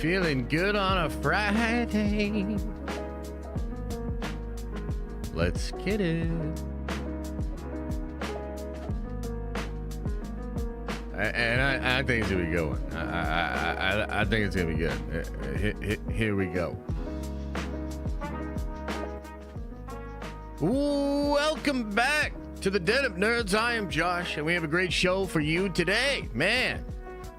Feeling good on a Friday. Let's get it. I think it's gonna be good one. I think it's gonna be good. Here we go. Welcome back to the Den of Nerds. I am Josh, and we have a great show for you today. Man,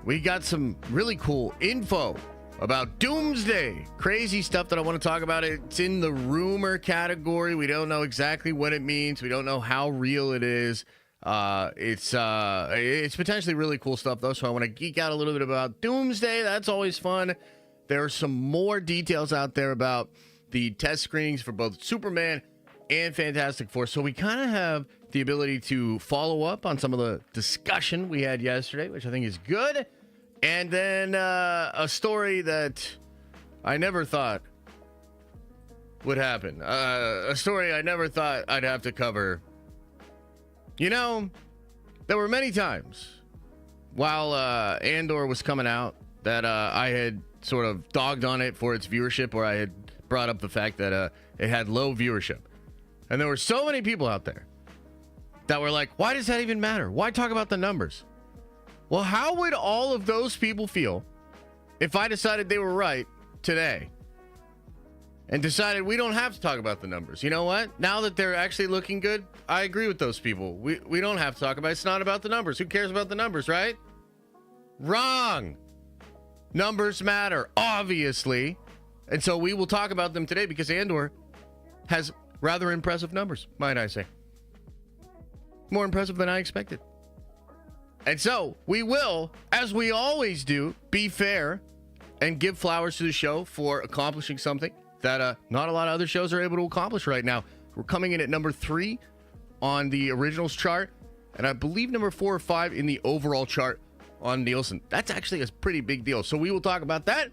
we got some really cool info about Doomsday. Crazy stuff that I want to talk about. It's in the rumor category. We don't know exactly what it means. We don't know how real it is. It's potentially really cool stuff, though, so I want to geek out a little bit about Doomsday. That's always fun. There are some more details out there about the test screenings for both Superman and Fantastic Four, so we kind of have the ability to follow up on some of the discussion we had yesterday, which I think is good. And then a story that I never thought would happen. A story I never thought I'd have to cover. You know, there were many times while Andor was coming out that I had sort of dogged on it for its viewership, or I had brought up the fact that it had low viewership. And there were so many people out there that were like, why does that even matter? Why talk about the numbers? Well, how would all of those people feel if I decided they were right today and decided we don't have to talk about the numbers? You know what? Now that they're actually looking good, I agree with those people. We don't have to talk about it. It's not about the numbers. Who cares about the numbers, right? Wrong. Numbers matter, obviously. And so we will talk about them today because Andor has rather impressive numbers, might I say. More impressive than I expected. And so we will, as we always do, be fair and give flowers to the show for accomplishing something that not a lot of other shows are able to accomplish right now. We're coming in at number 3 on the originals chart, and I believe number 4 or 5 in the overall chart on Nielsen. That's actually a pretty big deal. So we will talk about that.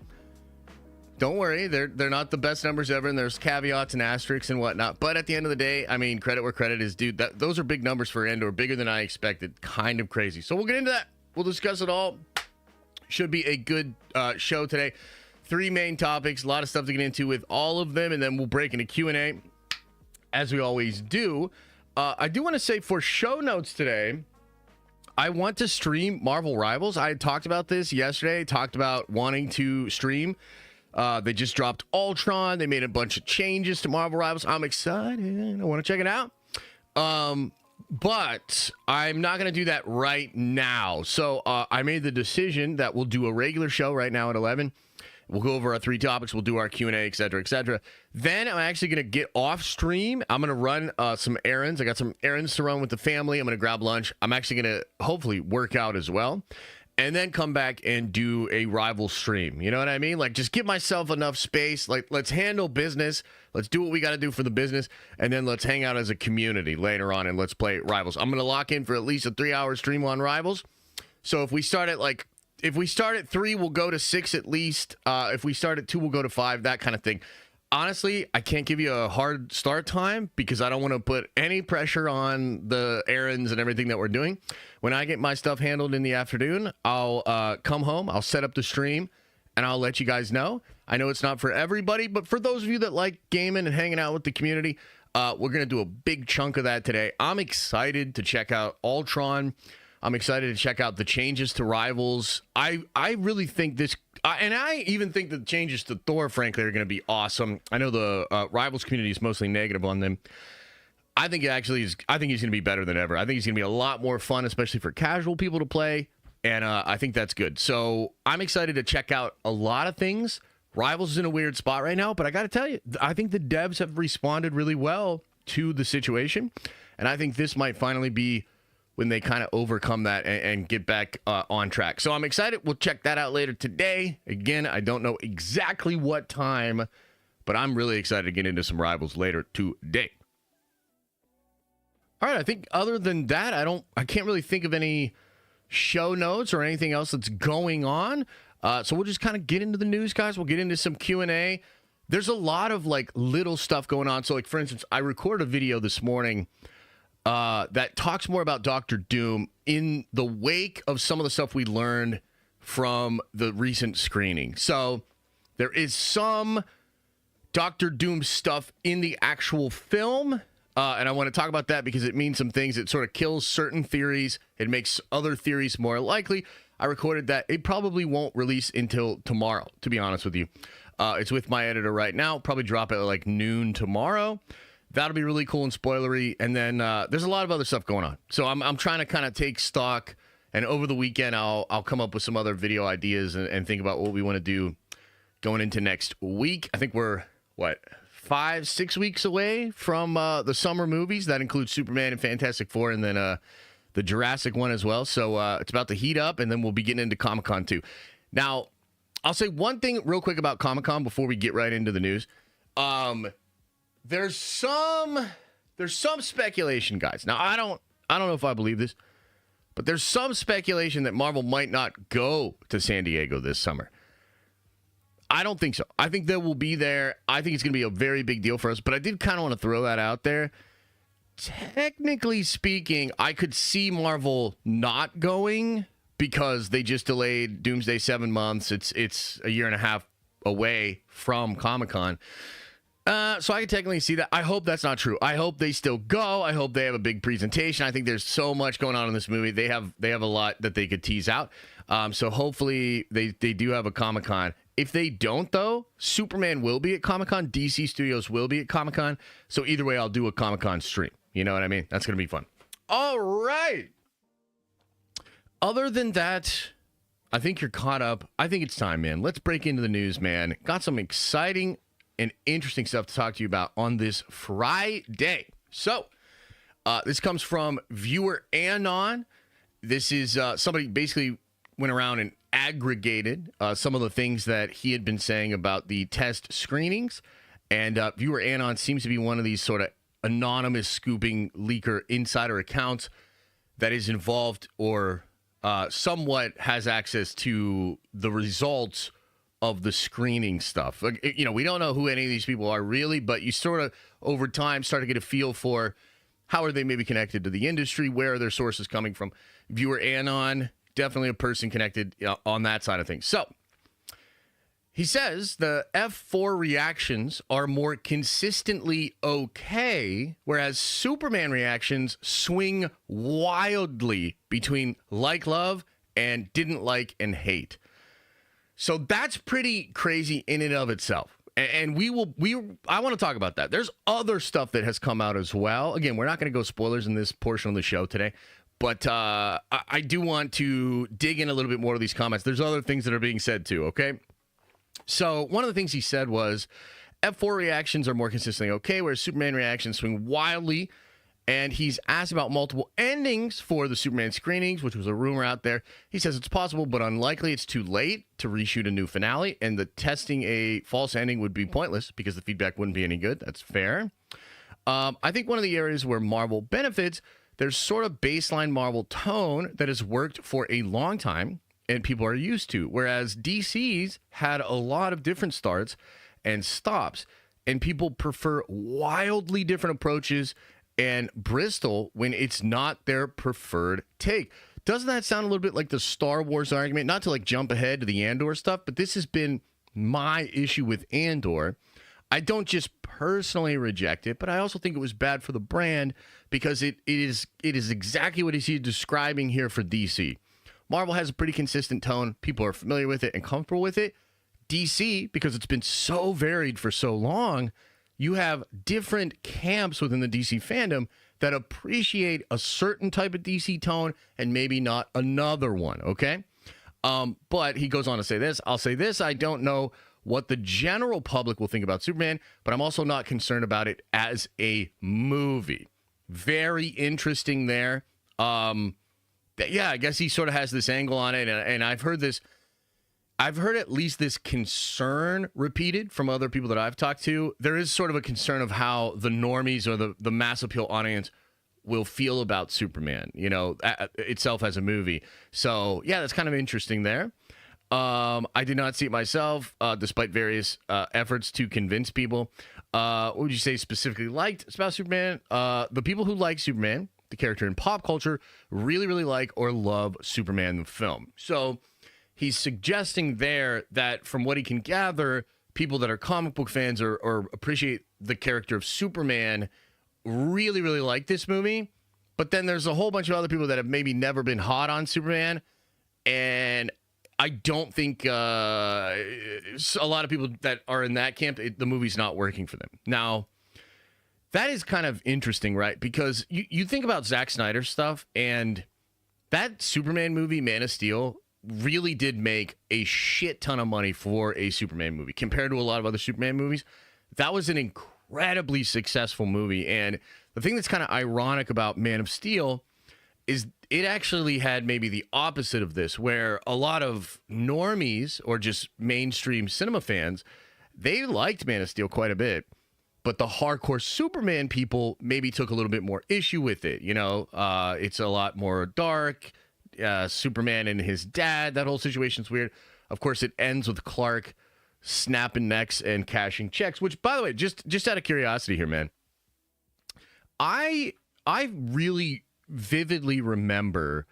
Don't worry, they're not the best numbers ever, and there's caveats and asterisks and whatnot. But at the end of the day, I mean, credit where credit is due. Those are big numbers for Andor, bigger than I expected. Kind of crazy. So we'll get into that. We'll discuss it all. Should be a good show today. 3 main topics, a lot of stuff to get into with all of them, and then we'll break into Q&A, as we always do. I do want to say for show notes today, I want to stream Marvel Rivals. I had talked about this yesterday, talked about wanting to stream. They just dropped Ultron. They made a bunch of changes to Marvel Rivals. I'm excited. I want to check it out. But I'm not going to do that right now. So I made the decision that we'll do a regular show right now at 11. We'll go over our 3 topics. We'll do our Q&A, et cetera, et cetera. Then I'm actually going to get off stream. I'm going to run some errands. I got some errands to run with the family. I'm going to grab lunch. I'm actually going to hopefully work out as well. And then come back and do a rival stream. You know what I mean? Like, just give myself enough space. Like, let's handle business. Let's do what we got to do for the business. And then let's hang out as a community later on and let's play Rivals. I'm going to lock in for at least a 3-hour stream on Rivals. So if we start at 3, we'll go to 6 at least. If we start at 2, we'll go to 5, that kind of thing. Honestly, I can't give you a hard start time because I don't want to put any pressure on the errands and everything that we're doing. When I get my stuff handled in the afternoon, I'll come home, I'll set up the stream, and I'll let you guys know. I know it's not for everybody, but for those of you that like gaming and hanging out with the community, we're going to do a big chunk of that today. I'm excited to check out Ultron. I'm excited to check out the changes to Rivals. I really think this... and I even think the changes to Thor, frankly, are going to be awesome. I know the Rivals community is mostly negative on them. I think he's going to be better than ever. I think he's going to be a lot more fun, especially for casual people to play. And I think that's good. So I'm excited to check out a lot of things. Rivals is in a weird spot right now, but I got to tell you, I think the devs have responded really well to the situation. And I think this might finally be when they kind of overcome that and get back on track. So I'm excited. We'll check that out later today. Again, I don't know exactly what time, but I'm really excited to get into some Rivals later today. All right, I think other than that, I can't really think of any show notes or anything else that's going on. So we'll just kind of get into the news, guys. We'll get into some Q&A. There's a lot of like little stuff going on. So like, for instance, I recorded a video this morning that talks more about Dr. Doom in the wake of some of the stuff we learned from the recent screening. So There is some Doctor Doom stuff in the actual film, and I want to talk about that because it means some things. It sort of kills certain theories. It makes other theories more likely. I recorded that. It probably won't release until tomorrow, to be honest with you. It's with my editor right now. Probably drop it at like noon tomorrow. That'll be really cool and spoilery. And then there's a lot of other stuff going on. So I'm trying to kind of take stock. And over the weekend, I'll come up with some other video ideas and think about what we want to do going into next week. I think we're, 5-6 weeks away from the summer movies. That includes Superman and Fantastic Four and then the Jurassic one as well. So it's about to heat up, and then we'll be getting into Comic-Con too. Now, I'll say one thing real quick about Comic-Con before we get right into the news. There's some speculation, guys. Now, I don't know if I believe this, but there's some speculation that Marvel might not go to San Diego this summer. I don't think so. I think they will be there. I think it's going to be a very big deal for us, but I did kind of want to throw that out there. Technically speaking, I could see Marvel not going because they just delayed Doomsday 7 months. It's a year and a half away from Comic-Con. So I can technically see that. I hope that's not true. I hope they still go. I hope they have a big presentation. I think there's so much going on in this movie. They have a lot that they could tease out. So hopefully they do have a Comic-Con. If they don't, though, Superman will be at Comic-Con. DC Studios will be at Comic-Con. So either way, I'll do a Comic-Con stream. You know what I mean? That's going to be fun. All right. Other than that, I think you're caught up. I think it's time, man. Let's break into the news, man. Got some exciting and interesting stuff to talk to you about on this Friday. So, this comes from viewer Anon. This is somebody basically went around and aggregated some of the things that he had been saying about the test screenings. And viewer Anon seems to be one of these sort of anonymous scooping leaker insider accounts that is involved or somewhat has access to the results of the screening stuff. Like, you know, we don't know who any of these people are really, but you sort of over time start to get a feel for how are they maybe connected to the industry, where are their sources coming from. Viewer Anon, definitely a person connected on that side of things. So he says the F4 reactions are more consistently okay, whereas Superman reactions swing wildly between like love and didn't like and hate. So that's pretty crazy in and of itself. And I want to talk about that. There's other stuff that has come out as well. Again, we're not going to go spoilers in this portion of the show today, but I do want to dig in a little bit more to these comments. There's other things that are being said too, okay? So one of the things he said was F4 reactions are more consistently okay, whereas Superman reactions swing wildly. And he's asked about multiple endings for the Superman screenings, which was a rumor out there. He says it's possible, but unlikely. It's too late to reshoot a new finale, and the testing a false ending would be pointless because the feedback wouldn't be any good. That's fair. I think one of the areas where Marvel benefits, there's sort of baseline Marvel tone that has worked for a long time and people are used to, whereas DC's had a lot of different starts and stops, and people prefer wildly different approaches and Bristol when it's not their preferred take. Doesn't that sound a little bit like the Star Wars argument? Not to like jump ahead to the Andor stuff, but this has been my issue with Andor. I don't just personally reject it, but I also think it was bad for the brand because it is exactly what he's describing here for DC. Marvel has a pretty consistent tone. People are familiar with it and comfortable with it. DC, because it's been so varied for so long, you have different camps within the DC fandom that appreciate a certain type of DC tone and maybe not another one, okay? But he goes on to say this. I'll say this. I don't know what the general public will think about Superman, but I'm also not concerned about it as a movie. Very interesting there. Yeah, I guess he sort of has this angle on it, and I've heard this. I've heard at least this concern repeated from other people that I've talked to. There is sort of a concern of how the normies or the mass appeal audience will feel about Superman, you know, itself as a movie. So, yeah, that's kind of interesting there. I did not see it myself, despite various efforts to convince people. What would you say specifically liked about Superman? The people who like Superman, the character in pop culture, really, really like or love Superman the film. So he's suggesting there that from what he can gather, people that are comic book fans or appreciate the character of Superman really, really like this movie. But then there's a whole bunch of other people that have maybe never been hot on Superman. And I don't think a lot of people that are in that camp, the movie's not working for them. Now, that is kind of interesting, right? Because you think about Zack Snyder's stuff, and that Superman movie, Man of Steel, really did make a shit ton of money for a Superman movie. Compared to a lot of other Superman movies, that was an incredibly successful movie. And the thing that's kind of ironic about Man of Steel is it actually had maybe the opposite of this, where a lot of normies or just mainstream cinema fans, they liked Man of Steel quite a bit. But the hardcore Superman people maybe took a little bit more issue with it. You know, it's a lot more dark. Superman and his dad, that whole situation's weird. Of course, it ends with Clark snapping necks and cashing checks, which, by the way, just out of curiosity here, man, I really vividly remember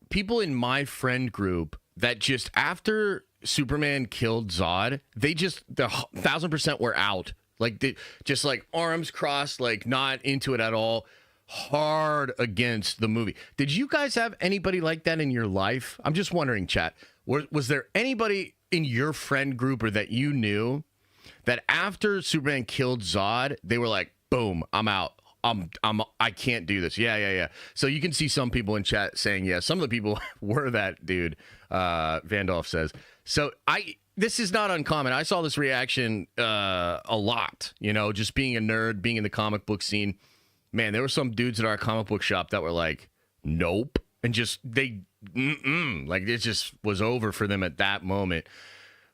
people in my friend group that just after Superman killed Zod, the 1,000% were out. Like, just like arms crossed, like not into it at all, hard against the movie. Did you guys have anybody like that in your life? I'm just wondering, chat. Was there anybody in your friend group or that you knew that after Superman killed Zod, they were like, boom, I'm out. I can't do this. Yeah. So you can see some people in chat saying, yeah, some of the people were that dude, Vandolph says. So this is not uncommon. I saw this reaction a lot, you know, just being a nerd, being in the comic book scene. Man, there were some dudes at our comic book shop that were like, nope. And just, like it just was over for them at that moment,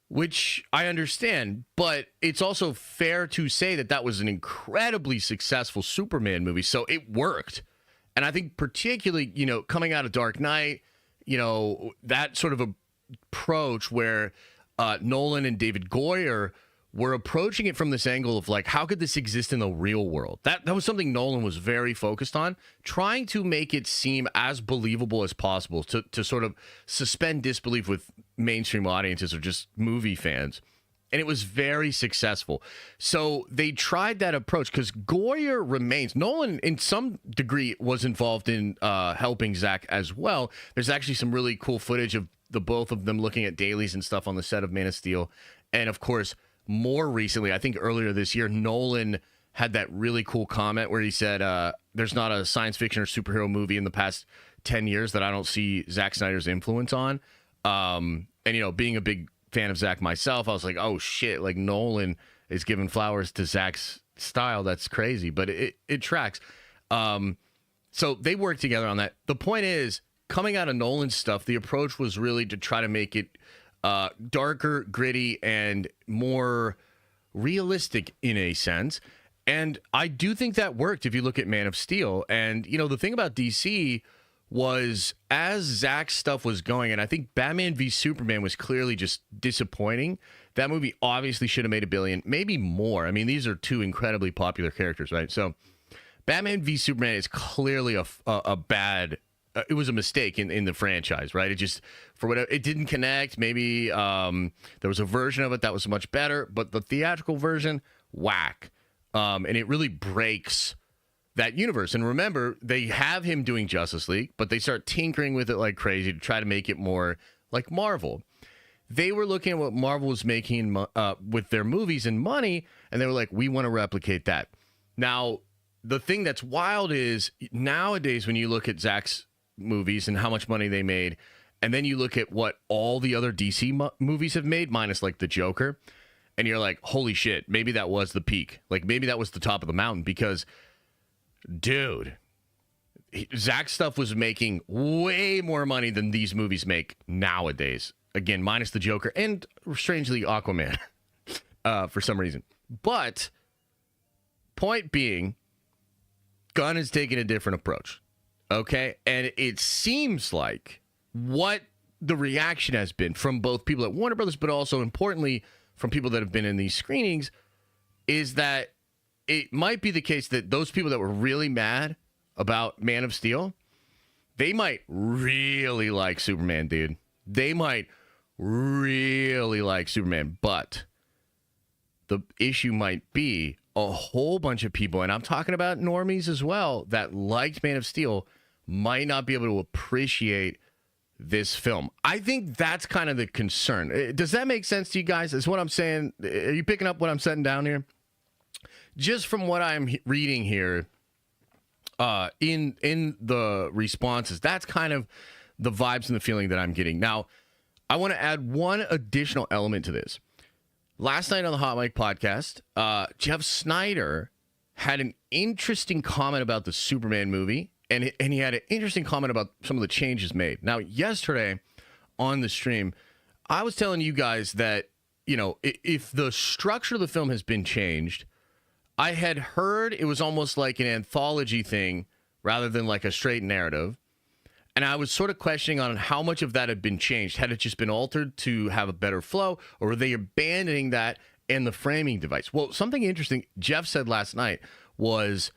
which I understand. But it's also fair to say that that was an incredibly successful Superman movie. So it worked. And I think particularly, you know, coming out of Dark Knight, you know, that sort of approach where Nolan and David Goyer were approaching it from this angle of like, how could this exist in the real world? That was something Nolan was very focused on, trying to make it seem as believable as possible to sort of suspend disbelief with mainstream audiences or just movie fans. And it was very successful. So they tried that approach because Goyer remains. Nolan, in some degree, was involved in helping Zack as well. There's actually some really cool footage of the both of them looking at dailies and stuff on the set of Man of Steel. And of course, more recently, I think earlier this year, Nolan had that really cool comment where he said, there's not a science fiction or superhero movie in the past 10 years that I don't see Zack Snyder's influence on. And, you know, being a big fan of Zack myself, I was like, oh shit, like Nolan is giving flowers to Zack's style. That's crazy, but it tracks. So they worked together on that. The point is, coming out of Nolan's stuff, the approach was really to try to make it darker, gritty, and more realistic in a sense. And I do think that worked if you look at Man of Steel. And, you know, the thing about DC was as Zack's stuff was going, and I think Batman v Superman was clearly just disappointing. That movie obviously should have made $1 billion, maybe more. I mean, these are two incredibly popular characters, right? So Batman v Superman is clearly a bad... it was a mistake in the franchise, right? It just, for whatever, it didn't connect. Maybe there was a version of it that was much better, but the theatrical version, whack. And it really breaks that universe. And remember, they have him doing Justice League, but they start tinkering with it like crazy to try to make it more like Marvel. They were looking at what Marvel was making with their movies and money, and they were like, we want to replicate that. Now, the thing that's wild is nowadays when you look at Zack's movies and how much money they made, and then you look at what all the other DC movies have made, minus like the Joker, and you're like, holy shit, maybe that was the peak. Like maybe that was the top of the mountain because, dude, Zack's stuff was making way more money than these movies make nowadays. Again, minus the Joker and strangely Aquaman for some reason. But point being, Gunn has taken a different approach. Okay, and it seems like what the reaction has been from both people at Warner Brothers, but also importantly from people that have been in these screenings, is that it might be the case that those people that were really mad about Man of Steel, they might really like Superman, dude. They might really like Superman, but the issue might be a whole bunch of people, and I'm talking about normies as well, that liked Man of Steel might not be able to appreciate this film. I think that's kind of the concern. Does that make sense to you guys? Is what I'm saying? Are you picking up what I'm setting down here? Just from what I'm reading here in the responses, that's kind of the vibes and the feeling that I'm getting. Now, I want to add one additional element to this. Last night on the Hot Mic podcast, Jeff Snyder had an interesting comment about the Superman movie, and he had an interesting comment about some of the changes made. Now, yesterday on the stream, I was telling you guys that, you know, if the structure of the film has been changed, I had heard it was almost like an anthology thing rather than like a straight narrative. And I was sort of questioning on how much of that had been changed. Had it just been altered to have a better flow, or were they abandoning that and the framing device? Well, something interesting Jeff said last night was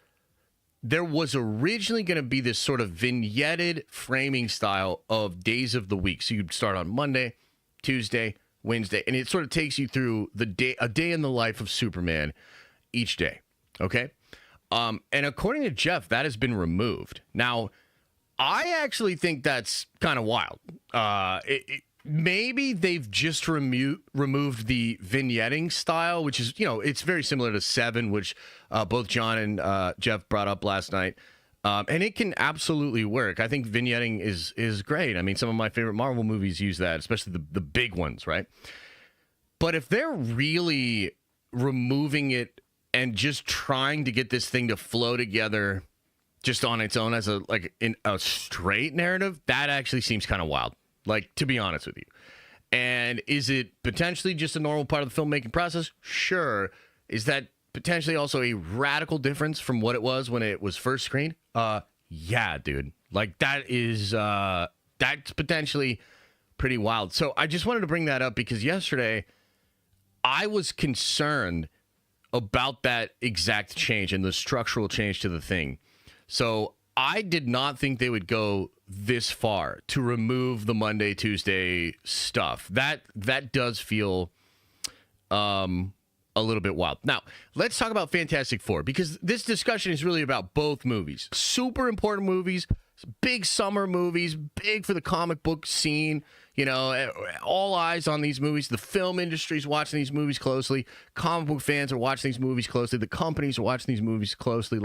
there was originally going to be this sort of vignetted framing style of days of the week. So you'd start on Monday, Tuesday, Wednesday, and it sort of takes you through a day in the life of Superman each day. Okay? And according to Jeff, that has been removed. Now, I actually think that's kind of wild. Maybe they've just removed the vignetting style, which is, you know, it's very similar to Seven, which both John and Jeff brought up last night. And it can absolutely work. I think vignetting is great. I mean, some of my favorite Marvel movies use that, especially the big ones, right? But if they're really removing it and just trying to get this thing to flow together just on its own as a straight narrative, that actually seems kind of wild, like, to be honest with you. And is it potentially just a normal part of the filmmaking process? Sure. Is that potentially also a radical difference from what it was when it was first screened? Yeah, dude. Like, that's potentially pretty wild. So I just wanted to bring that up because yesterday I was concerned about that exact change and the structural change to the thing. So I did not think they would go this far to remove the Monday, Tuesday stuff. That does feel a little bit wild. Now, let's talk about Fantastic Four, because this discussion is really about both movies. Super important movies, big summer movies, big for the comic book scene. You know, all eyes on these movies. The film industry is watching these movies closely. Comic book fans are watching these movies closely. The companies are watching these movies closely.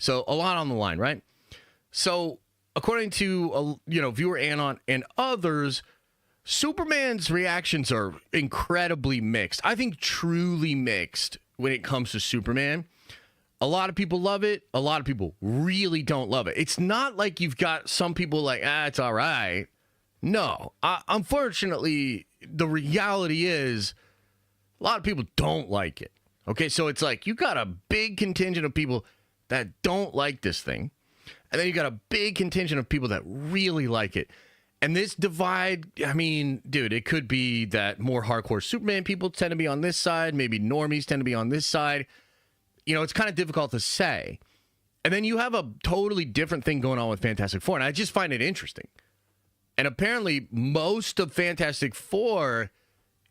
So a lot on the line, right? So according to, viewer Anon and others, Superman's reactions are incredibly mixed. I think truly mixed when it comes to Superman. A lot of people love it. A lot of people really don't love it. It's not like you've got some people like, it's all right. No. Unfortunately, the reality is a lot of people don't like it. Okay, so it's like you got a big contingent of people that don't like this thing, and then you got a big contingent of people that really like it. And this divide, I mean, dude, it could be that more hardcore Superman people tend to be on this side, maybe normies tend to be on this side. You know, it's kind of difficult to say. And then you have a totally different thing going on with Fantastic Four, and I just find it interesting. And apparently most of Fantastic Four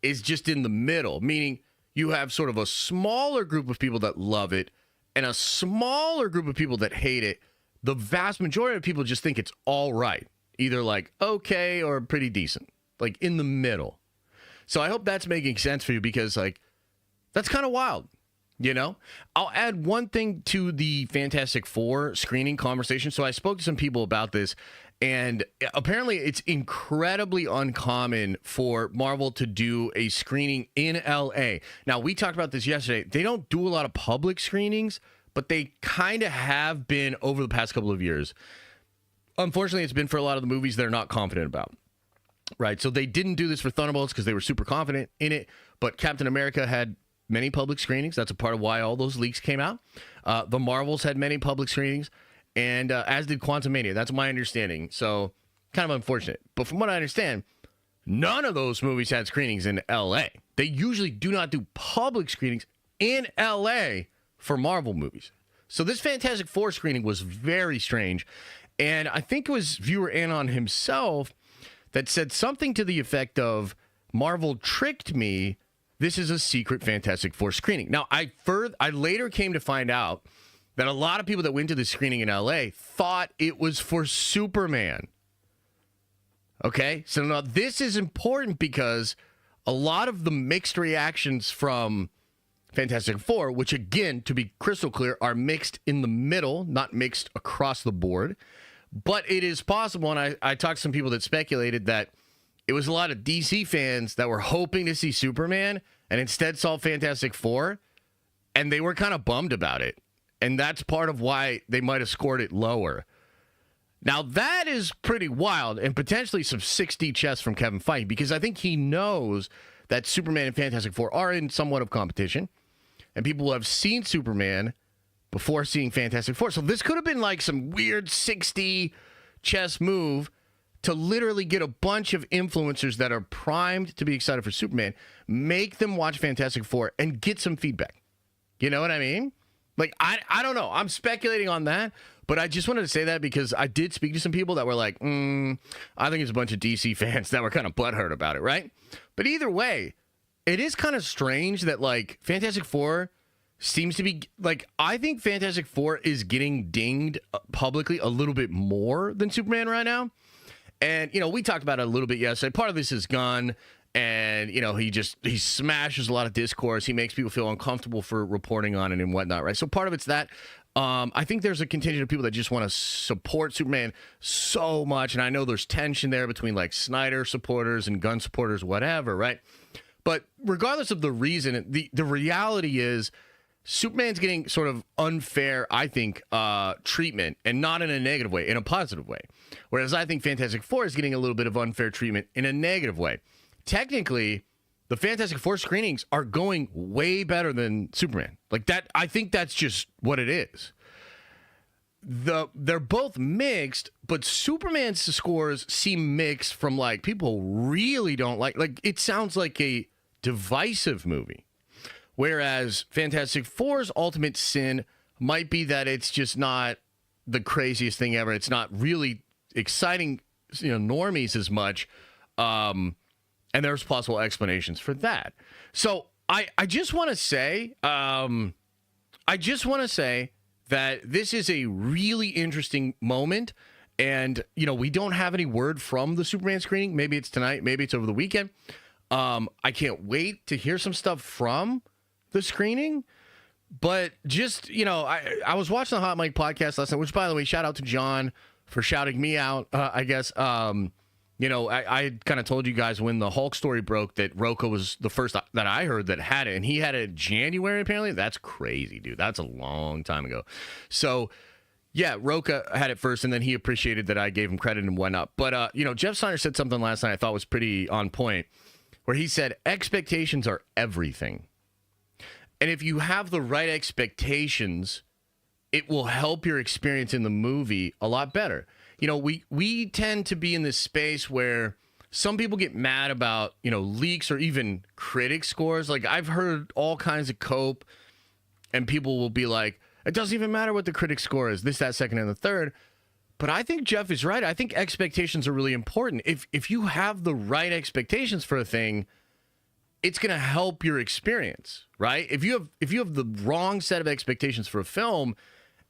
is just in the middle, meaning you have sort of a smaller group of people that love it and a smaller group of people that hate it. The vast majority of people just think it's all right, either like okay or pretty decent, like in the middle. So I hope that's making sense for you, because like that's kind of wild, you know? I'll add one thing to the Fantastic Four screening conversation. So I spoke to some people about this, and apparently it's incredibly uncommon for Marvel to do a screening in LA. Now, we talked about this yesterday. They don't do a lot of public screenings, but they kind of have been over the past couple of years. Unfortunately, it's been for a lot of the movies they're not confident about, right? So they didn't do this for Thunderbolts because they were super confident in it, but Captain America had many public screenings. That's a part of why all those leaks came out. The Marvels had many public screenings, and as did Quantumania. That's my understanding. So kind of unfortunate. But from what I understand, none of those movies had screenings in LA. They usually do not do public screenings in LA for Marvel movies. So this Fantastic Four screening was very strange. And I think it was viewer Anon himself that said something to the effect of, Marvel tricked me this is a secret Fantastic Four screening. Now, I later came to find out that a lot of people that went to the screening in LA thought it was for Superman. Okay? So now this is important because a lot of the mixed reactions from Fantastic Four, which again, to be crystal clear, are mixed in the middle, not mixed across the board. But it is possible, and I talked to some people that speculated that it was a lot of DC fans that were hoping to see Superman and instead saw Fantastic Four, and they were kind of bummed about it. And that's part of why they might have scored it lower. Now, that is pretty wild and potentially some 6D chess from Kevin Feige, because I think he knows that Superman and Fantastic Four are in somewhat of competition, and people will have seen Superman before seeing Fantastic Four. So this could have been like some weird 6D chess move to literally get a bunch of influencers that are primed to be excited for Superman, make them watch Fantastic Four, and get some feedback. You know what I mean? Like, I don't know. I'm speculating on that, but I just wanted to say that because I did speak to some people that were like, I think it's a bunch of DC fans that were kind of butthurt about it, right? But either way, it is kind of strange that, like, Fantastic Four seems to be, like, I think Fantastic Four is getting dinged publicly a little bit more than Superman right now. And, you know, we talked about it a little bit yesterday. Part of this is Gunn, and, you know, he smashes a lot of discourse. He makes people feel uncomfortable for reporting on it and whatnot, right? So part of it's that. I think there's a contingent of people that just want to support Superman so much, and I know there's tension there between, like, Snyder supporters and Gunn supporters, whatever, right? But regardless of the reason, the reality is Superman's getting sort of unfair, I think, treatment, and not in a negative way, in a positive way. Whereas I think Fantastic Four is getting a little bit of unfair treatment in a negative way. Technically, the Fantastic Four screenings are going way better than Superman. Like that, I think that's just what it is. They're both mixed, but Superman's scores seem mixed from, like, people really don't like it sounds like a divisive movie. Whereas Fantastic Four's ultimate sin might be that it's just not the craziest thing ever. It's not really exciting, you know, normies as much. And there's possible explanations for that. So I just want to say, that this is a really interesting moment. And, you know, we don't have any word from the Superman screening. Maybe it's tonight. Maybe it's over the weekend. I can't wait to hear some stuff from the screening. But just, you know, I was watching the Hot Mic podcast last night, which, by the way, shout out to John for shouting me out, I guess. You know, I kind of told you guys when the Hulk story broke that Roka was the first that I heard that had it, and he had it in January, apparently. That's crazy, dude. That's a long time ago. So, yeah, Roka had it first, and then he appreciated that I gave him credit and whatnot. But, you know, Jeff Snyder said something last night I thought was pretty on point, where he said, expectations are everything. And if you have the right expectations, it will help your experience in the movie a lot better. You know, we tend to be in this space where some people get mad about, you know, leaks or even critic scores. Like, I've heard all kinds of cope, and people will be like, it doesn't even matter what the critic score is, this, that, second, and the third. But I think Jeff is right. I think expectations are really important. If you have the right expectations for a thing, it's going to help your experience, right? If you have the wrong set of expectations for a film,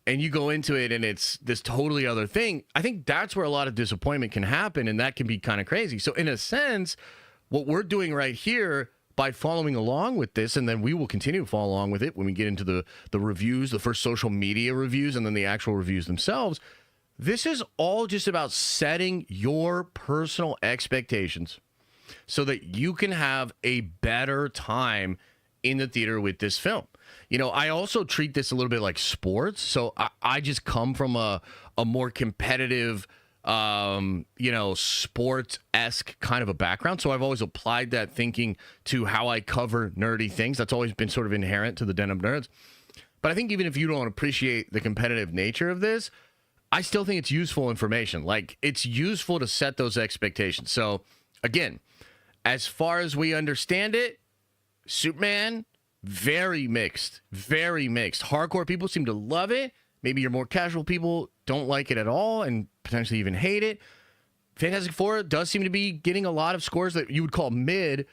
and you go into it and it's this totally other thing, I think that's where a lot of disappointment can happen, and that can be kind of crazy. So in a sense, what we're doing right here by following along with this, and then we will continue to follow along with it when we get into the reviews, the first social media reviews, and then the actual reviews themselves, this is all just about setting your personal expectations so that you can have a better time in the theater with this film. You know, I also treat this a little bit like sports. So I just come from a more competitive, you know, sports-esque kind of a background. So I've always applied that thinking to how I cover nerdy things. That's always been sort of inherent to the Den of Nerds. But I think even if you don't appreciate the competitive nature of this, I still think it's useful information. Like, it's useful to set those expectations. So, again, as far as we understand it, Superman, very mixed, very mixed. Hardcore people seem to love it. Maybe your more casual people don't like it at all and potentially even hate it. Fantastic Four does seem to be getting a lot of scores that you would call mid,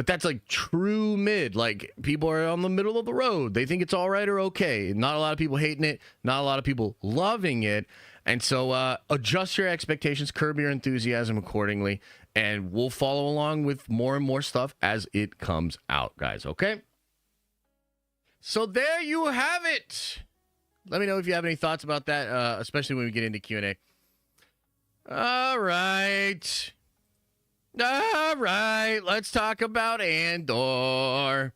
But that's like true mid. Like, people are on the middle of the road. They think it's all right or okay. Not a lot of people hating it. Not a lot of people loving it. And so adjust your expectations, curb your enthusiasm accordingly, and we'll follow along with more and more stuff as it comes out, guys, okay? So there you have it. Let me know if you have any thoughts about that, especially when we get into Q&A. All right. All right, let's talk about Andor.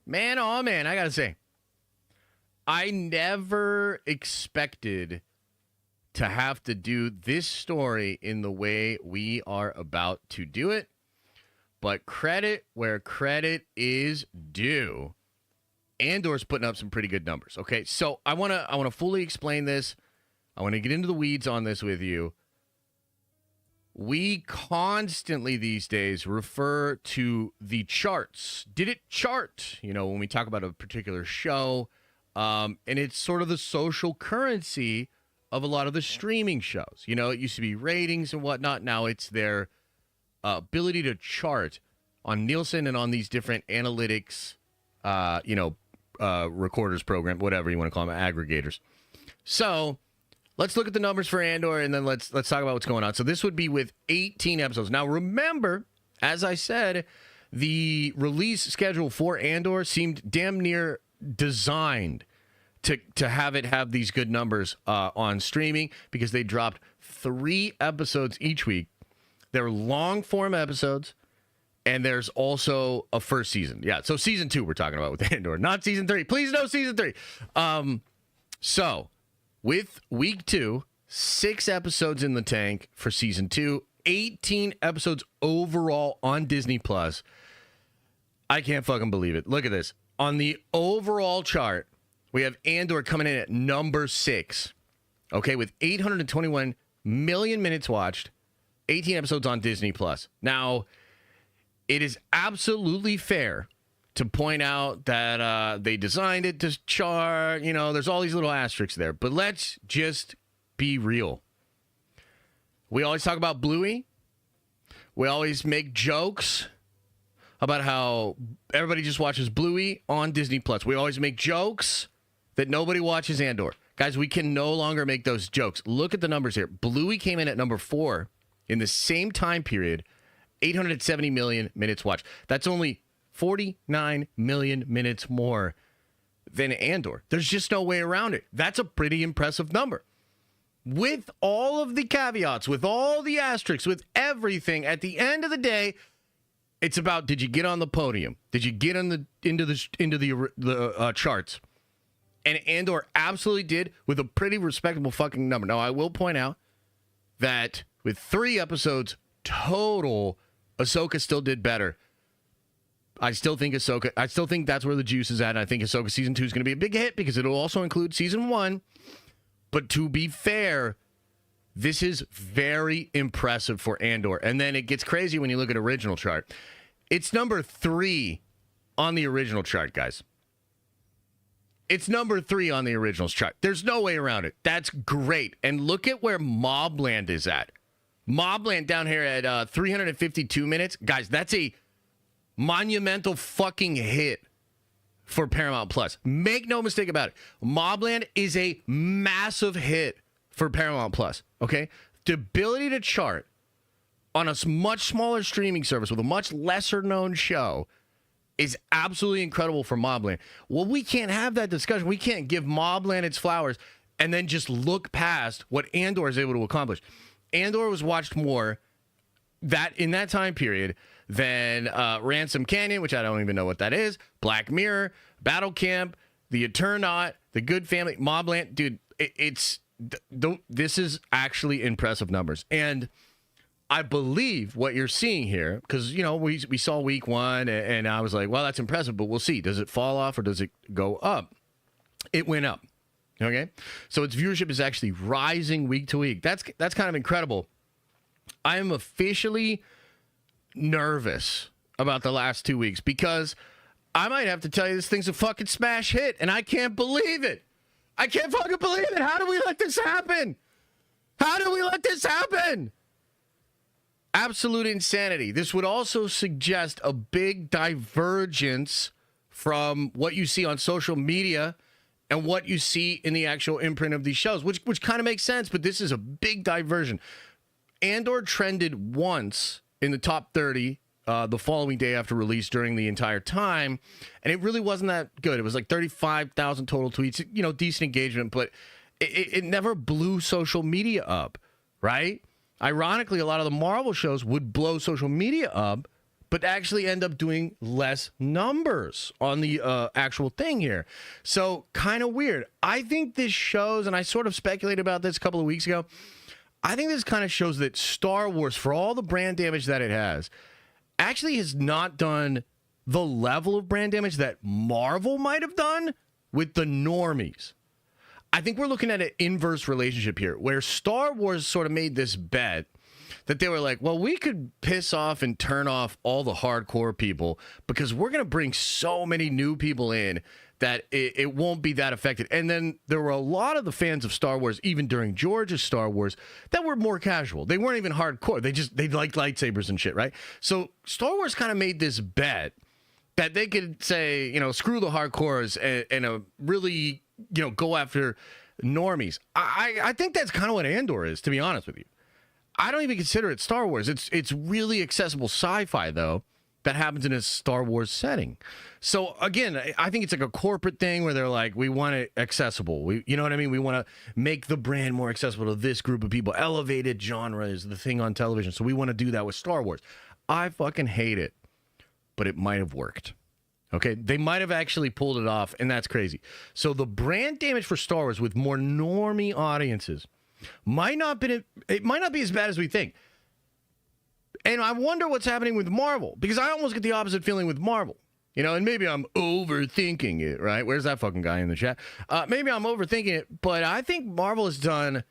Man, oh man, I gotta say, I never expected to have to do this story in the way we are about to do it, but credit where credit is due. Andor's putting up some pretty good numbers. Okay, so I wanna fully explain this. I want to get into the weeds on this with you. We constantly these days refer to the charts. Did it chart? You know, when we talk about a particular show, and it's sort of the social currency of a lot of the streaming shows. You know, it used to be ratings and whatnot. Now it's their ability to chart on Nielsen and on these different analytics, recorders program, whatever you want to call them, aggregators. So let's look at the numbers for Andor, and then let's talk about what's going on. So this would be with 18 episodes. Now, remember, as I said, the release schedule for Andor seemed damn near designed to have it have these good numbers on streaming because they dropped 3 episodes each week. They're long-form episodes, and there's also a first season. Yeah, so season 2 we're talking about with Andor, not season 3. Please no season 3. So with week 2, 6 episodes in the tank for season 2, 18 episodes overall on Disney Plus. I can't fucking believe it. Look at this. On the overall chart, we have Andor coming in at number 6. Okay, with 821 million minutes watched, 18 episodes on Disney Plus. Now, it is absolutely fair to point out that they designed it to chart. You know, there's all these little asterisks there. But let's just be real. We always talk about Bluey. We always make jokes about how everybody just watches Bluey on Disney Plus. We always make jokes that nobody watches Andor. Guys, we can no longer make those jokes. Look at the numbers here. Bluey came in at number 4 in the same time period, 870 million minutes watched. That's only 49 million minutes more than Andor. There's just no way around it. That's a pretty impressive number. With all of the caveats, with all the asterisks, with everything, at the end of the day, it's about, did you get on the podium? Did you get into the charts? And Andor absolutely did, with a pretty respectable fucking number. Now, I will point out that with 3 episodes total, Ahsoka still did better. I still think that's where the juice is at. And I think Ahsoka season 2 is going to be a big hit because it'll also include season 1. But to be fair, this is very impressive for Andor. And then it gets crazy when you look at original chart. It's number 3 on the original chart, guys. It's number 3 on the originals chart. There's no way around it. That's great. And look at where Mobland is at. Mobland down here at 352 minutes. Guys, that's a monumental fucking hit for Paramount Plus. Make no mistake about it. Mobland is a massive hit for Paramount Plus, okay? The ability to chart on a much smaller streaming service with a much lesser known show is absolutely incredible for Mobland. Well, we can't have that discussion. We can't give Mobland its flowers and then just look past what Andor is able to accomplish. Andor was watched more in that time period than Ransom Canyon, which I don't even know what that is, Black Mirror, Battle Camp, The Eternaut, The Good Family, Mobland. Dude, this is actually impressive numbers. And I believe what you're seeing here, because, you know, we saw week 1, and I was like, well, that's impressive, but we'll see. Does it fall off or does it go up? It went up. Okay? So its viewership is actually rising week to week. That's kind of incredible. I am officially nervous about the last 2 weeks because I might have to tell you this thing's a fucking smash hit, and I can't believe it. I can't fucking believe it. How do we let this happen? How do we let this happen? Absolute insanity. This would also suggest a big divergence from what you see on social media and what you see in the actual imprint of these shows, which kind of makes sense, but this is a big diversion. Andor trended once in the top 30 the following day after release during the entire time, and it really wasn't that good. It was like 35,000 total tweets, decent engagement, but it never blew social media up, right? Ironically, a lot of the Marvel shows would blow social media up, but actually end up doing less numbers on the actual thing here. So kind of weird. I think this shows, and I sort of speculated about this a couple of weeks ago, I think this kind of shows that Star Wars, for all the brand damage that it has, actually has not done the level of brand damage that Marvel might have done with the normies. I think we're looking at an inverse relationship here, where Star Wars sort of made this bet that they were like, well, we could piss off and turn off all the hardcore people because we're going to bring so many new people in that it won't be that affected. And then there were a lot of the fans of Star Wars, even during George's Star Wars, that were more casual. They weren't even hardcore. They liked lightsabers and shit, right? So Star Wars kind of made this bet that they could say, screw the hardcores and really, go after normies. I think that's kind of what Andor is, to be honest with you. I don't even consider it Star Wars. It's really accessible sci-fi, though, that happens in a Star Wars setting. So, again, I think it's like a corporate thing where they're like, we want it accessible. You know what I mean? We want to make the brand more accessible to this group of people. Elevated genre is the thing on television, so we want to do that with Star Wars. I fucking hate it, but it might have worked. Okay, they might have actually pulled it off, and that's crazy. So the brand damage for Star Wars with more normie audiences might not be as bad as we think. And I wonder what's happening with Marvel, because I almost get the opposite feeling with Marvel. And maybe I'm overthinking it, right? Where's that fucking guy in the chat? Maybe I'm overthinking it, but I think Marvel has done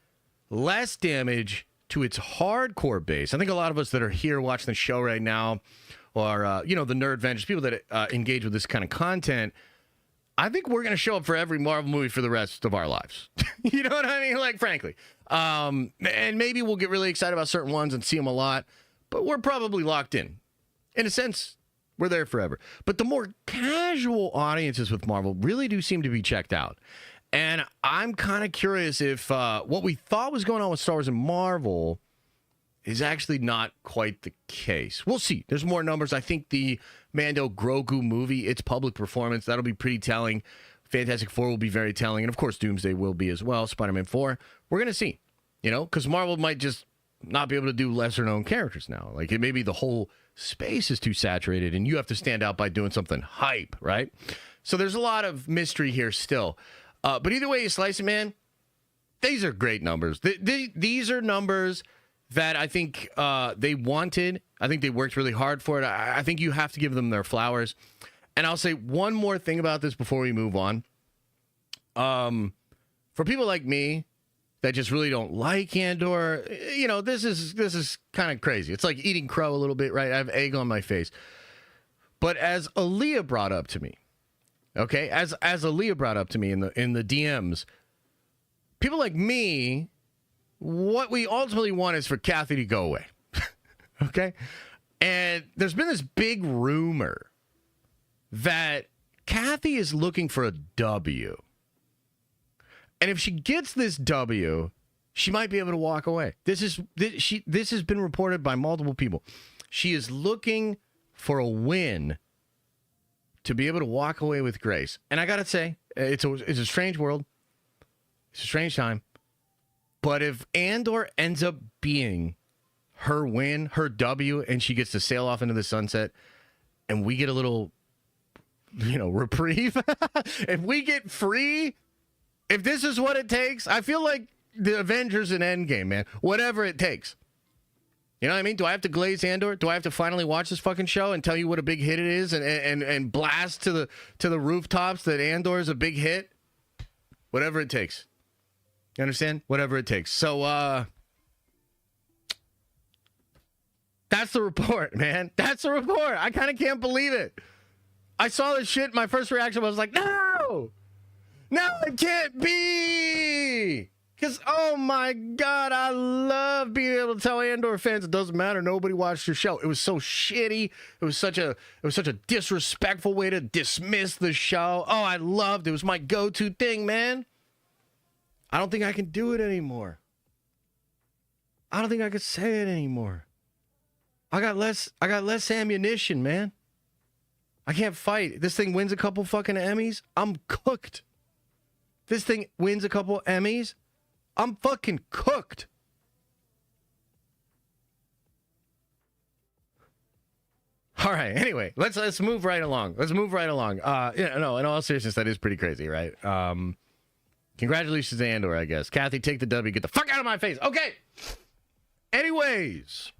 less damage to its hardcore base. I think a lot of us that are here watching the show right now, or, the nerd vengers, people that engage with this kind of content, I think we're going to show up for every Marvel movie for the rest of our lives. You know what I mean? Like, frankly. And maybe we'll get really excited about certain ones and see them a lot, but we're probably locked in. In a sense, we're there forever. But the more casual audiences with Marvel really do seem to be checked out. And I'm kind of curious if what we thought was going on with Star Wars and Marvel is actually not quite the case. We'll see. There's more numbers. I think the Mando Grogu movie, its public performance, that'll be pretty telling. Fantastic Four will be very telling. And, of course, Doomsday will be as well. Spider-Man 4. We're going to see, because Marvel might just not be able to do lesser-known characters now. Like, it maybe the whole space is too saturated, and you have to stand out by doing something hype, right? So there's a lot of mystery here still. But either way you slice it, man, these are great numbers. These are numbers that I think they wanted. I think they worked really hard for it. I think you have to give them their flowers. And I'll say one more thing about this before we move on. For people like me that just really don't like Andor, this is kind of crazy. It's like eating crow a little bit, right? I have egg on my face. But as Aaliyah brought up to me, okay, as Aaliyah brought up to me in the DMs, people like me, what we ultimately want is for Kathy to go away. Okay? And there's been this big rumor that Kathy is looking for a W. And if she gets this W, she might be able to walk away. This has been reported by multiple people. She is looking for a win to be able to walk away with grace. And I got to say, it's a strange world. It's a strange time. But if Andor ends up being her win, her W, and she gets to sail off into the sunset, and we get a little, reprieve, if we get free, if this is what it takes, I feel like the Avengers and Endgame, man. Whatever it takes. You know what I mean? Do I have to glaze Andor? Do I have to finally watch this fucking show and tell you what a big hit it is and blast to the rooftops that Andor is a big hit? Whatever it takes. You understand? Whatever it takes. So, that's the report, man. That's the report. I kind of can't believe it. I saw this shit. My first reaction was like, no, it can't be. Because, oh my God, I love being able to tell Andor fans it doesn't matter. Nobody watched your show. It was so shitty. It was such a disrespectful way to dismiss the show. Oh, I loved it. It was my go-to thing, man. I don't think I can do it anymore. I don't think I could say it anymore. I got less ammunition, man. I can't fight. This thing wins a couple fucking Emmys. I'm cooked. This thing wins a couple Emmys. I'm fucking cooked. All right. Anyway, let's move right along. In all seriousness, that is pretty crazy, right? Congratulations to Andor, I guess. Kathy, take the W. Get the fuck out of my face. Okay. Anyways,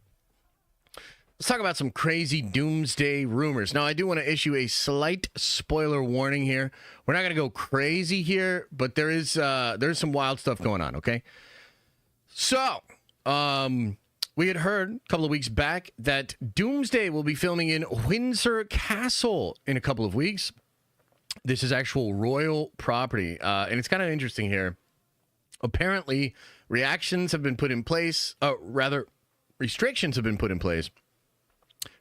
let's talk about some crazy doomsday rumors. Now, I do want to issue a slight spoiler warning here. We're not going to go crazy here, but there's some wild stuff going on, okay? So, we had heard a couple of weeks back that Doomsday will be filming in Windsor Castle in a couple of weeks. This is actual royal property, and it's kind of interesting here. Apparently, restrictions have been put in place.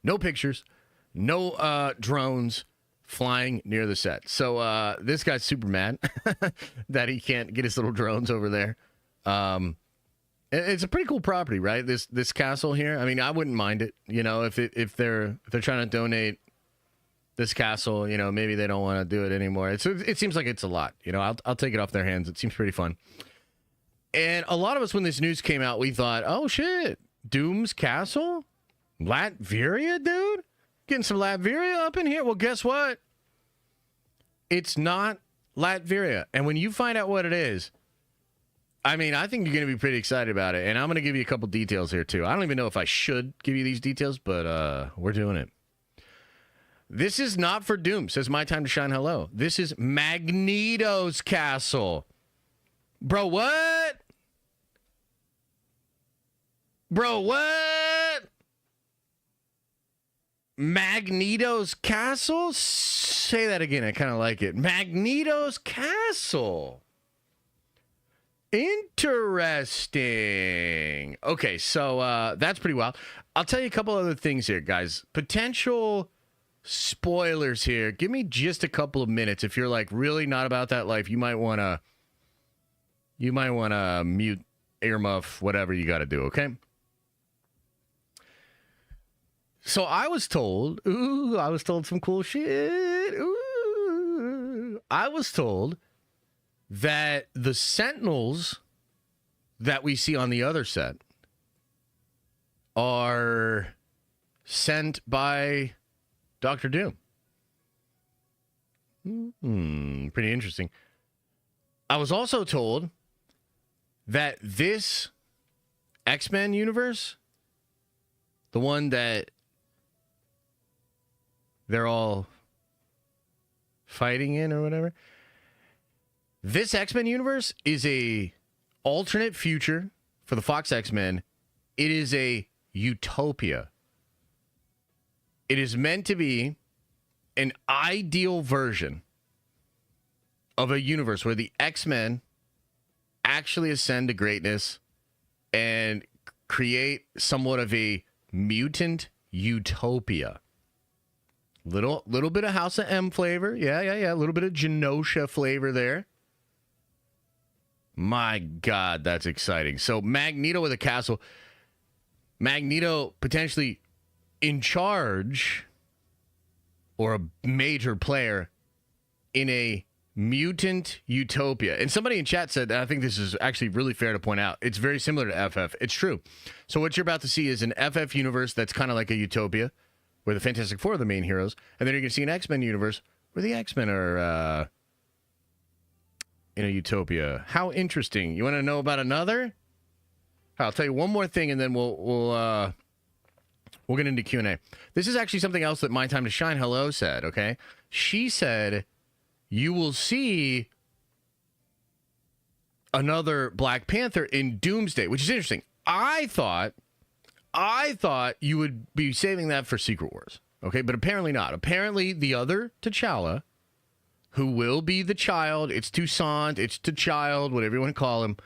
No pictures, no drones flying near the set. So this guy's super mad that he can't get his little drones over there. It's a pretty cool property, right? This castle here. I mean, I wouldn't mind it. You know, if they're trying to donate this castle, you know, maybe they don't want to do it anymore. It seems like it's a lot. You know, I'll take it off their hands. It seems pretty fun. And a lot of us, when this news came out, we thought, oh shit, Doom's Castle? Latveria, dude? Getting some Latveria up in here? Well, guess what? It's not Latveria. And when you find out what it is, I mean, I think you're going to be pretty excited about it. And I'm going to give you a couple details here, too. I don't even know if I should give you these details, but we're doing it. This is not for Doom, says My Time to Shine Hello. This is Magneto's castle. Bro, what? Magneto's castle? Say that again. I kind of like it. Magneto's castle. Interesting. Okay, so that's pretty wild. I'll tell you a couple other things here, guys. Potential spoilers here. Give me just a couple of minutes. If you're like really not about that life, you might want to mute, earmuff, whatever you got to do, okay? So I was told some cool shit. I was told that the Sentinels that we see on the other set are sent by Dr. Doom. Pretty interesting. I was also told that this X-Men universe, the one that they're all fighting in or whatever, this X-Men universe is a alternate future for the Fox X-Men. It is a utopia. It is meant to be an ideal version of a universe where the X-Men actually ascend to greatness and create somewhat of a mutant utopia. Little bit of House of M flavor. Yeah. A little bit of Genosha flavor there. My God, that's exciting. So Magneto with a castle. Magneto potentially in charge or a major player in a mutant utopia. And somebody in chat said, and I think this is actually really fair to point out, it's very similar to FF. It's true. So what you're about to see is an FF universe that's kind of like a utopia, where the Fantastic Four are the main heroes. And then you're going to see an X-Men universe where the X-Men are in a utopia. How interesting. You want to know about another? I'll tell you one more thing, and then we'll get into Q&A. This is actually something else that My Time to Shine Hello said, okay? She said, you will see another Black Panther in Doomsday, which is interesting. I thought you would be saving that for Secret Wars, okay? But apparently not. Apparently the other T'Challa, who will be the child, it's Toussaint, it's T'Child, whatever you want to call him,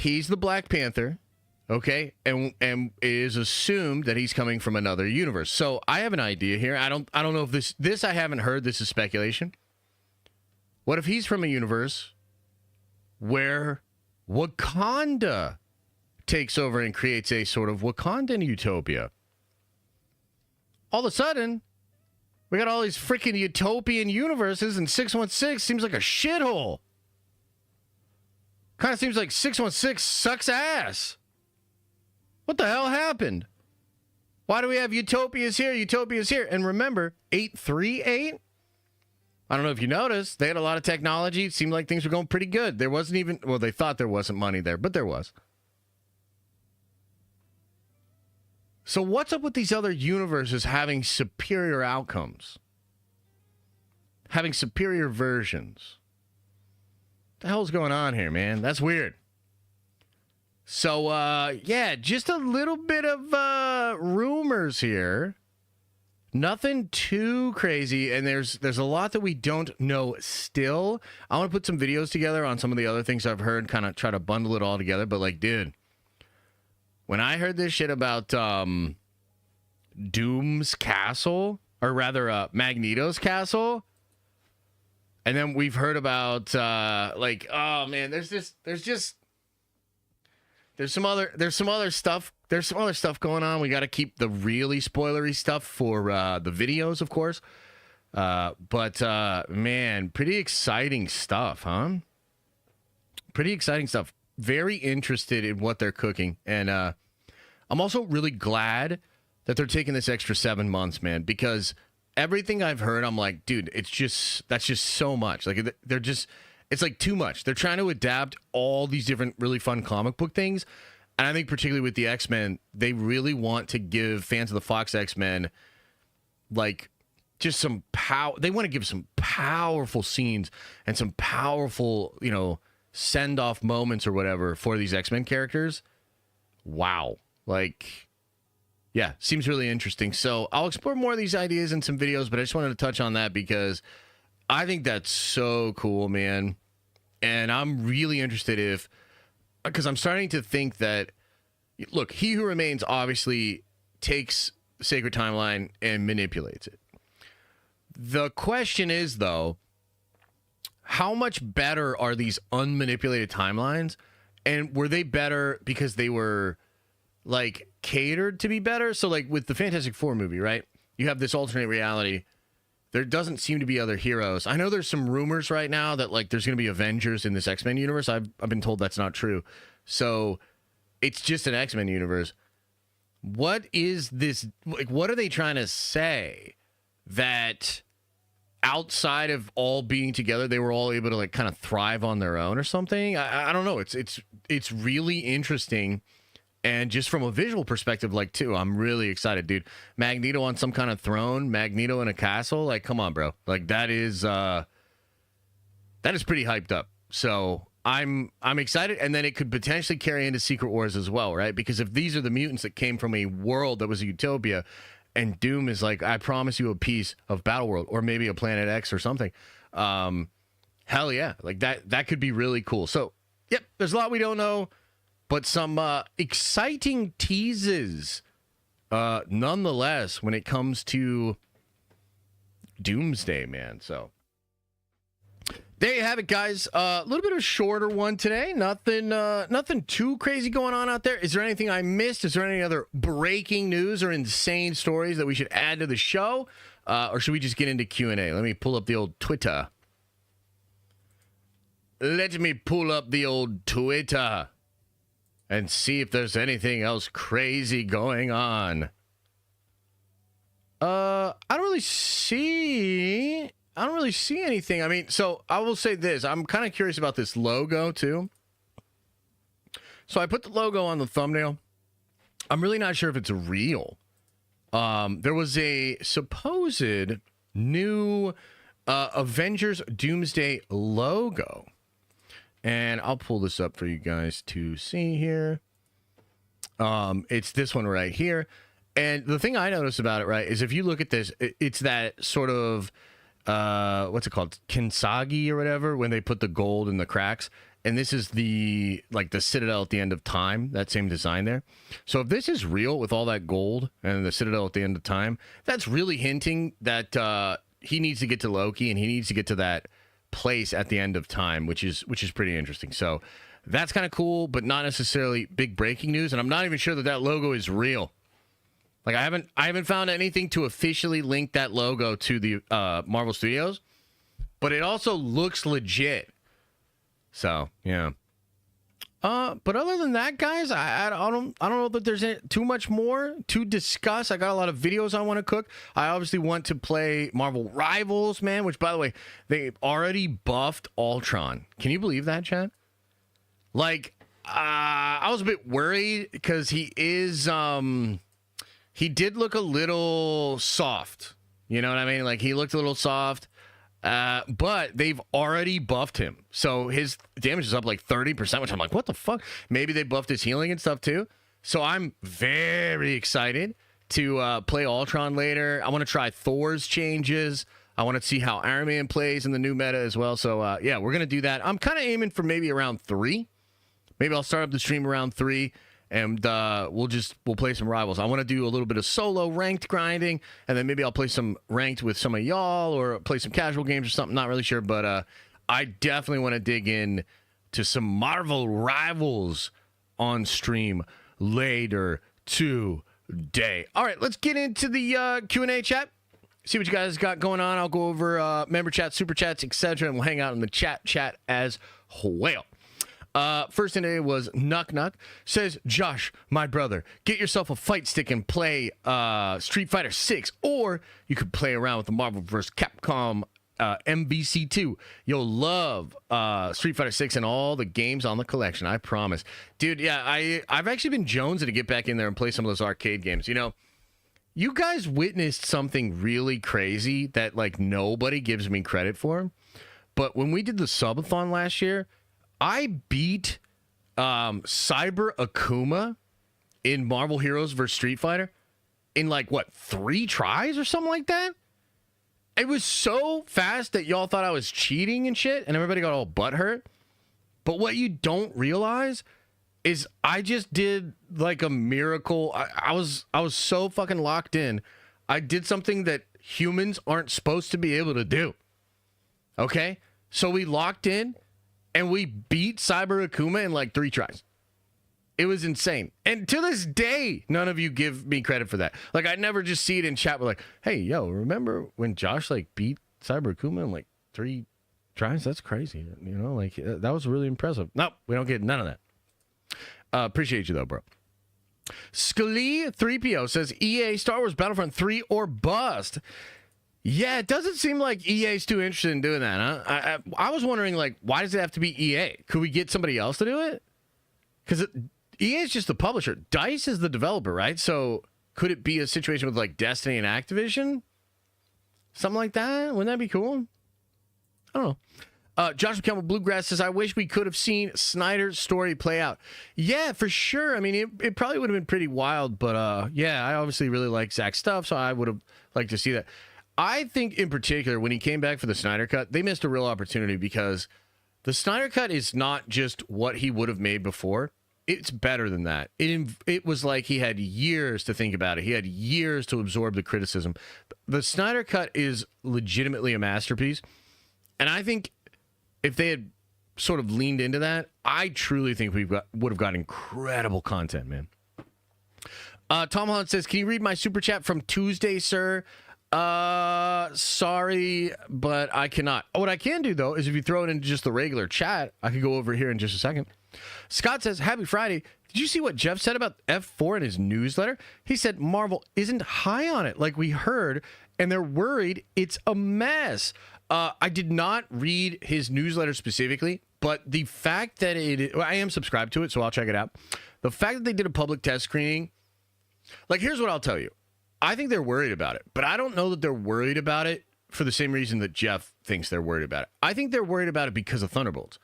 he's the Black Panther, okay, and it is assumed that he's coming from another universe. So I have an idea here. I don't know if this I haven't heard. This is speculation. What if he's from a universe where Wakanda takes over and creates a sort of Wakandan utopia? All of a sudden, we got all these freaking utopian universes, and 616 seems like a shithole. Kind of seems like 616 sucks ass. What the hell happened? Why do we have utopias here, utopias here? And remember, 838? I don't know if you noticed, they had a lot of technology. It seemed like things were going pretty good. There wasn't even, well, they thought there wasn't money there, but there was. So what's up with these other universes having superior outcomes? Having superior versions? What the hell's going on here, man? That's weird. So, yeah, just a little bit of rumors here. Nothing too crazy, and there's a lot that we don't know still. I want to put some videos together on some of the other things I've heard, kind of try to bundle it all together. But, like, dude, when I heard this shit about Doom's castle, or rather Magneto's castle, and then we've heard about, like, oh, man, there's some other stuff. There's some other stuff going on. We got to keep the really spoilery stuff for the videos, of course. But man, pretty exciting stuff, huh? Pretty exciting stuff. Very interested in what they're cooking. And I'm also really glad that they're taking this extra 7 months, man, because everything I've heard, I'm like, dude, that's just so much. Like, it's like too much. They're trying to adapt all these different really fun comic book things. And I think particularly with the X-Men, they really want to give fans of the Fox X-Men, like, just some power. They want to give some powerful scenes and some powerful, send-off moments or whatever for these X-Men characters. Wow. Like, yeah, seems really interesting. So I'll explore more of these ideas in some videos, but I just wanted to touch on that because I think that's so cool, man. And I'm really interested because I'm starting to think that, look, He Who Remains obviously takes Sacred Timeline and manipulates it. The question is, though, how much better are these unmanipulated timelines? And were they better because they were, like, catered to be better? So, like, with the Fantastic Four movie, right? You have this alternate reality. There doesn't seem to be other heroes. I know there's some rumors right now that, like, there's going to be Avengers in this X-Men universe. I've been told that's not true. So it's just an X-Men universe. What is this? Like, what are they trying to say? That outside of all being together, they were all able to, like, kind of thrive on their own or something? I don't know. It's really interesting. And just from a visual perspective, like, too, I'm really excited, dude. Magneto on some kind of throne, Magneto in a castle. Like, come on, bro. Like, that is pretty hyped up. So I'm excited. And then it could potentially carry into Secret Wars as well, right? Because if these are the mutants that came from a world that was a utopia, and Doom is like, I promise you a piece of Battleworld, or maybe a Planet X or something. Hell yeah. Like, that could be really cool. So, yep, there's a lot we don't know. But some exciting teases, nonetheless, when it comes to Doomsday, man. So there you have it, guys. A little bit of a shorter one today. Nothing too crazy going on out there. Is there anything I missed? Is there any other breaking news or insane stories that we should add to the show? Or should we just get into Q&A? Let me pull up the old Twitter. Let me pull up the old Twitter and see if there's anything else crazy going on. I don't really see anything. I mean, so I will say this. I'm kind of curious about this logo, too. So I put the logo on the thumbnail. I'm really not sure if it's real. There was a supposed new Avengers Doomsday logo. And I'll pull this up for you guys to see here. It's this one right here. And the thing I noticed about it, right, is if you look at this, it's that sort of, what's it called? Kintsugi or whatever, when they put the gold in the cracks. and this is the Citadel at the end of time, that same design there. So if this is real with all that gold and the Citadel at the end of time, that's really hinting that he needs to get to Loki and he needs to get to that place at the end of time, which is pretty interesting. So that's kind of cool, but not necessarily big breaking news. And I'm not even sure that logo is real. Like I haven't found anything to officially link that logo to the Marvel Studios, but it also looks legit. So yeah. But other than that, guys, I don't know that there's too much more to discuss. I got a lot of videos I want to cook. I obviously want to play Marvel Rivals, man. Which, by the way, they already buffed Ultron. Can you believe that, Chad? Like, I was a bit worried because he is he did look a little soft. You know what I mean? Like, he looked a little soft. But they've already buffed him. So his damage is up like 30%, which I'm like, what the fuck? Maybe they buffed his healing and stuff too. So I'm very excited to play Ultron later. I want to try Thor's changes. I want to see how Iron Man plays in the new meta as well. So, yeah, we're going to do that. I'm kind of aiming for maybe around 3. Maybe I'll start up the stream around 3. And we'll play some Rivals. I want to do a little bit of solo ranked grinding, and then maybe I'll play some ranked with some of y'all, or play some casual games or something. Not really sure, but I definitely want to dig in to some Marvel Rivals on stream later today. All right, let's get into the Q&A chat. See what you guys got going on. I'll go over member chats, super chats, etc., and we'll hang out in the chat as well. First in today was Nuck. Says, Josh, my brother, get yourself a fight stick and play Street Fighter 6, or you could play around with the Marvel vs. Capcom MVC2. You'll love Street Fighter 6 and all the games on the collection, I promise. Dude, yeah, I've actually been jonesing to get back in there and play some of those arcade games. You know, you guys witnessed something really crazy that, like, nobody gives me credit for. But when we did the subathon last year, I beat Cyber Akuma in Marvel Heroes vs. Street Fighter in, like, what, 3 tries or something like that? It was so fast that y'all thought I was cheating and shit, and everybody got all butthurt. But what you don't realize is I just did, like, a miracle. I was so fucking locked in. I did something that humans aren't supposed to be able to do. Okay? So we locked in, and we beat Cyber Akuma in like 3 tries. It was insane. And to this day, none of you give me credit for that. Like, I never just see it in chat. We're like, hey, yo, remember when Josh, like, beat Cyber Akuma in like 3 tries? That's crazy. You know, like, that was really impressive. Nope, we don't get none of that. Appreciate you, though, bro. Scully 3PO says, EA Star Wars Battlefront 3 or bust. Yeah, it doesn't seem like EA's too interested in doing that, huh? I was wondering, like, why does it have to be EA? Could we get somebody else to do it? Because EA is just the publisher. DICE is the developer, right? So could it be a situation with, like, Destiny and Activision? Something like that? Wouldn't that be cool? I don't know. Joshua Campbell Bluegrass says, I wish we could have seen Snyder's story play out. Yeah, for sure. I mean, it probably would have been pretty wild, but yeah, I obviously really like Zack's stuff, so I would have liked to see that. I think, in particular, when he came back for the Snyder Cut, they missed a real opportunity, because the Snyder Cut is not just what he would have made before. It's better than that. It was like he had years to think about it. He had years to absorb the criticism. The Snyder Cut is legitimately a masterpiece. And I think if they had sort of leaned into that, I truly think would have got incredible content, man. Tom Holland says, can you read my super chat from Tuesday, sir? Sorry, but I cannot. What I can do, though, is if you throw it into just the regular chat, I could go over here in just a second. Scott says, happy Friday. Did you see what Jeff said about F4 in his newsletter? He said Marvel isn't high on it, like we heard, and they're worried it's a mess. I did not read his newsletter specifically, but the fact that I am subscribed to it, so I'll check it out. The fact that they did a public test screening, like, here's what I'll tell you. I think they're worried about it, but I don't know that they're worried about it for the same reason that Jeff thinks they're worried about it. I think they're worried about it because of Thunderbolts.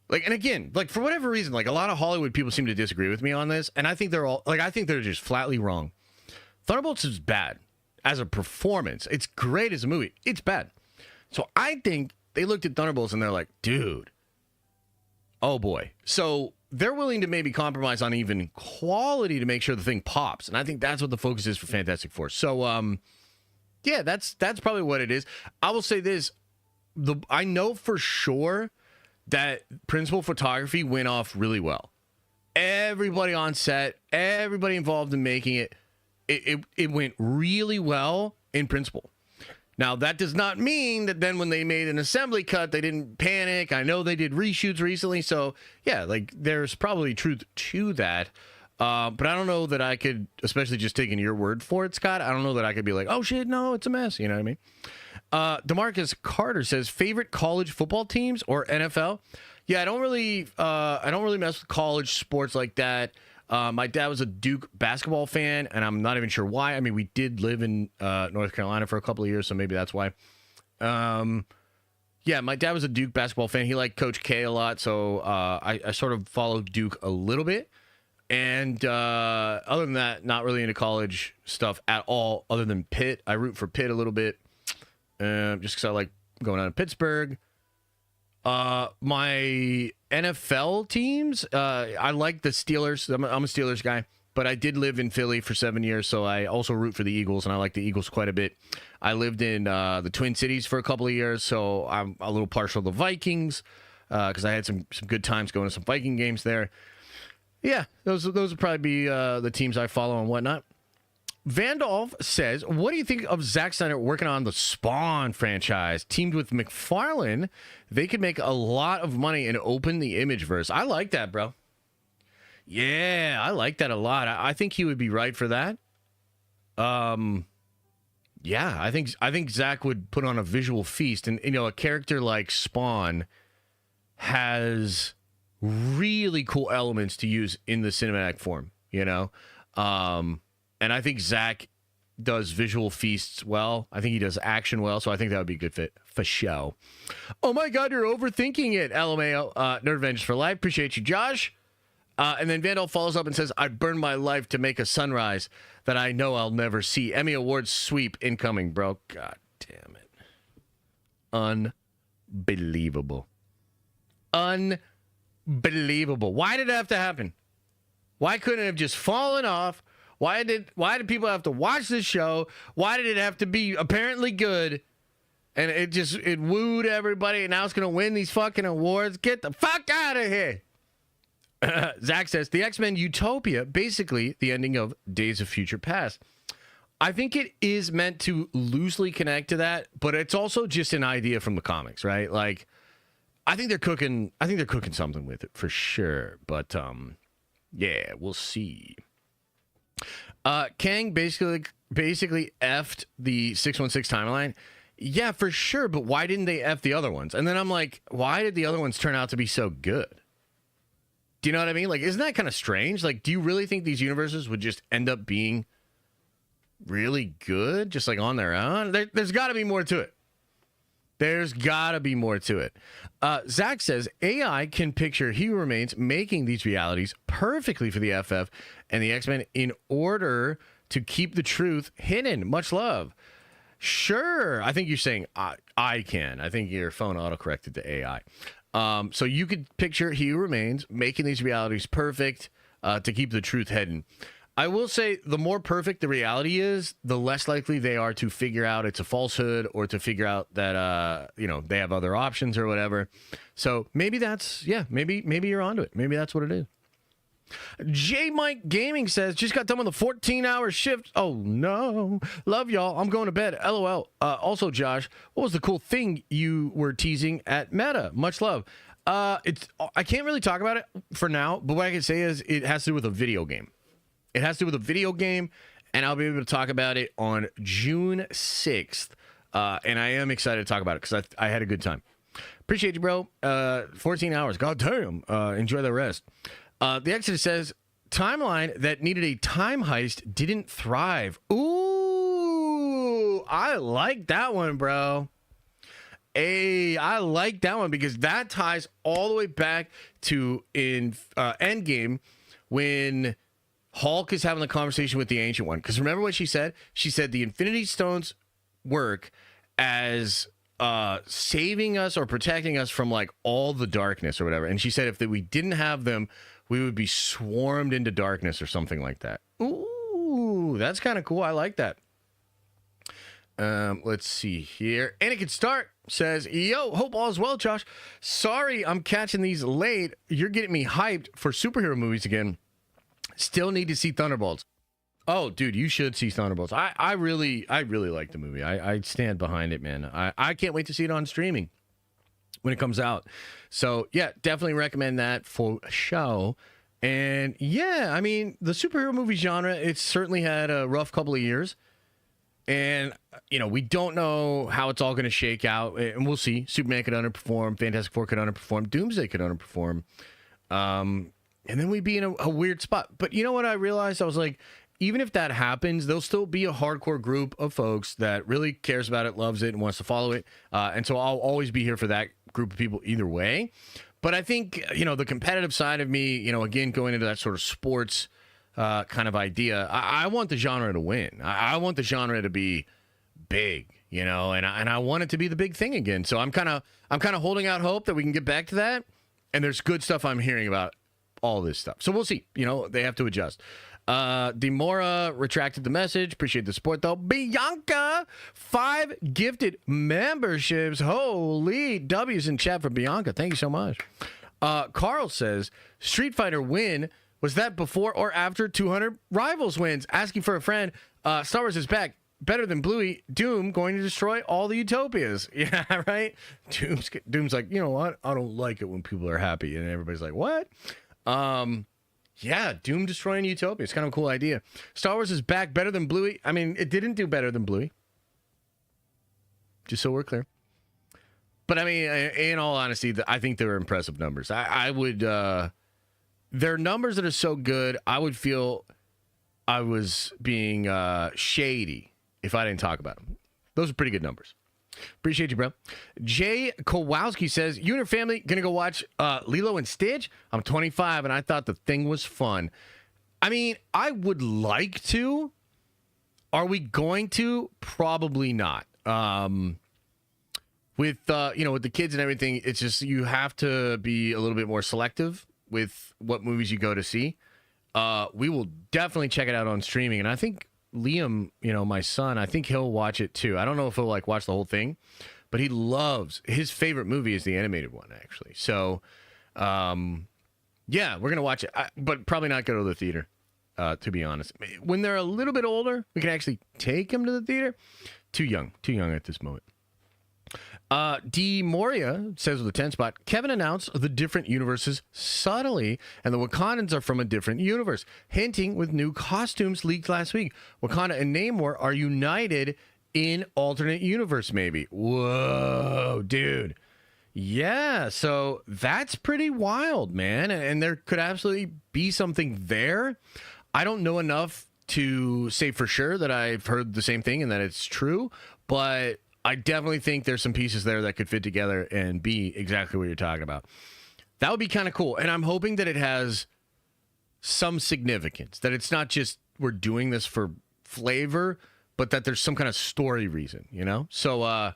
Like, and again, like, for whatever reason, like, a lot of Hollywood people seem to disagree with me on this, and I think I think they're just flatly wrong. Thunderbolts is bad as a performance. It's great as a movie. It's bad. So I think they looked at Thunderbolts and they're like, dude, Oh boy. So they're willing to maybe compromise on even quality to make sure the thing pops. And I think that's what the focus is for Fantastic Four. So yeah, that's probably what it is. I will say this. I know for sure that principal photography went off really well. Everybody on set, everybody involved in making it, it went really well in principle. Now, that does not mean that then when they made an assembly cut, they didn't panic. I know they did reshoots recently. So, yeah, like there's probably truth to that. But I don't know that I could, especially just taking your word for it, Scott, I don't know that I could be like, oh, shit, no, it's a mess. You know what I mean? DeMarcus Carter says, favorite college football teams or NFL? Yeah, I don't really mess with college sports like that. My dad was a Duke basketball fan, and I'm not even sure why. I mean, we did live in North Carolina for a couple of years, so maybe that's why. Yeah, my dad was a Duke basketball fan. He liked Coach K a lot, so I sort of followed Duke a little bit. And other than that, not really into college stuff at all, other than Pitt. I root for Pitt a little bit, just because I like going out to Pittsburgh. My NFL teams, I like the Steelers. I'm a Steelers guy, but I did live in Philly for 7 years, so I also root for the Eagles, and I like the Eagles quite a bit. I lived in the Twin Cities for a couple of years, so I'm a little partial to the Vikings because I had some good times going to some Viking games there. Yeah, those would probably be the teams I follow and whatnot. Vandolph says, what do you think of Zack Snyder working on the Spawn franchise? Teamed with McFarlane, they could make a lot of money and open the Imageverse. I like that, bro. Yeah, I like that a lot. I think he would be right for that. Yeah, I think Zack would put on a visual feast. And, a character like Spawn has really cool elements to use in the cinematic form, and I think Zack does visual feasts well. I think he does action well, so I think that would be a good fit for show. Oh my God, you're overthinking it, LMAO. Nerd Avengers for life. Appreciate you, Josh. And then Vandal follows up and says, I burned my life to make a sunrise that I know I'll never see. Emmy Awards sweep incoming, bro. God damn it. Unbelievable. Unbelievable. Why did it have to happen? Why couldn't it have just fallen off? Why did people have to watch this show? Why did it have to be apparently good? And it wooed everybody, and now it's going to win these fucking awards. Get the fuck out of here. Zach says, the X-Men Utopia, basically the ending of Days of Future Past. I think it is meant to loosely connect to that, but it's also just an idea from the comics, right? Like, I think they're cooking something with it for sure. But yeah, we'll see. Kang basically effed the 616 timeline. Yeah, for sure, but why didn't they F the other ones? And then I'm like, why did the other ones turn out to be so good? Do you know what I mean? Like, isn't that kind of strange? Like, do you really think these universes would just end up being really good, just like on their own? There's got to be more to it. There's got to be more to it. Zach says, AI can picture He Who Remains making these realities perfectly for the FF and the X-Men in order to keep the truth hidden. Much love. Sure. I think you're saying I can. I think your phone autocorrected to AI. So you could picture He Who Remains making these realities perfect to keep the truth hidden. I will say the more perfect the reality is, the less likely they are to figure out it's a falsehood or to figure out that, they have other options or whatever. So maybe maybe you're onto it. Maybe that's what it is. J Mike Gaming says, just got done with a 14-hour shift. Oh, no. Love y'all. I'm going to bed. LOL. Also, Josh, what was the cool thing you were teasing at Meta? Much love. I can't really talk about it for now, but what I can say is it has to do with a video game. It has to do with a video game, and I'll be able to talk about it on June 6th. And I am excited to talk about it because I had a good time. Appreciate you, bro. 14 hours. God damn. Enjoy the rest. The Exodus says, timeline that needed a time heist didn't thrive. Ooh, I like that one, bro. I like that one because that ties all the way back to in Endgame when Hulk is having a conversation with the Ancient One. Because remember what she said? She said the Infinity Stones work as saving us or protecting us from like all the darkness or whatever. And she said if we didn't have them, we would be swarmed into darkness or something like that. Ooh, that's kind of cool. I like that. Let's see here. Anakin Stark says, yo, hope all's well, Josh. Sorry I'm catching these late. You're getting me hyped for superhero movies again. Still need to see Thunderbolts. Oh, dude, you should see Thunderbolts. I really like the movie. I stand behind it, man. I can't wait to see it on streaming when it comes out. So, yeah, definitely recommend that for show. And, yeah, I mean, the superhero movie genre, it's certainly had a rough couple of years. And, you know, we don't know how it's all going to shake out. And we'll see. Superman could underperform. Fantastic Four could underperform. Doomsday could underperform. And then we'd be in a weird spot. But you know what I realized? I was like, even if that happens, there'll still be a hardcore group of folks that really cares about it, loves it, and wants to follow it. And so I'll always be here for that group of people either way. But I think, you know, the competitive side of me, you know, again, going into that sort of sports kind of idea, I want the genre to win. I want the genre to be big, you know, and I want it to be the big thing again. So I'm kind of holding out hope that we can get back to that. And there's good stuff I'm hearing about all this stuff. So we'll see. You know, they have to adjust. Demora retracted the message. Appreciate the support, though. Bianca, 5 gifted memberships. Holy W's in chat for Bianca. Thank you so much. Carl says, Street Fighter win. Was that before or after 200 Rivals wins? Asking for a friend. Star Wars is back. Better than Bluey. Doom going to destroy all the utopias. Yeah, right? Doom's like, you know what? I don't like it when people are happy. And everybody's like, what? Yeah, Doom destroying Utopia. It's kind of a cool idea. Star Wars is back. Better than Bluey. I mean, it didn't do better than Bluey. Just so we're clear. But I mean, in all honesty, I think they're impressive numbers. I would, they're numbers that are so good, I would feel I was being shady if I didn't talk about them. Those are pretty good numbers. Appreciate you, bro. Jay Kowalski says, you and your family going to go watch Lilo and Stitch? I'm 25, and I thought the thing was fun. I mean, I would like to. Are we going to? Probably not. With the kids and everything, it's just you have to be a little bit more selective with what movies you go to see. We will definitely check it out on streaming, and I think Liam, you know, my son, I think he'll watch it too. I don't know if he'll like watch the whole thing, but he loves, his favorite movie is the animated one, actually. So, yeah, we're gonna watch it, but probably not go to the theater. To be honest, when they're a little bit older, we can actually take them to the theater. Too young at this moment. D. Moria says with a 10 spot, Kevin announced the different universes subtly, and the Wakandans are from a different universe, hinting with new costumes leaked last week. Wakanda and Namor are united in alternate universe, maybe. Whoa, dude. Yeah, so that's pretty wild, man. And there could absolutely be something there. I don't know enough to say for sure that I've heard the same thing and that it's true, but I definitely think there's some pieces there that could fit together and be exactly what you're talking about. That would be kind of cool. And I'm hoping that it has some significance, that it's not just we're doing this for flavor, but that there's some kind of story reason, you know? So,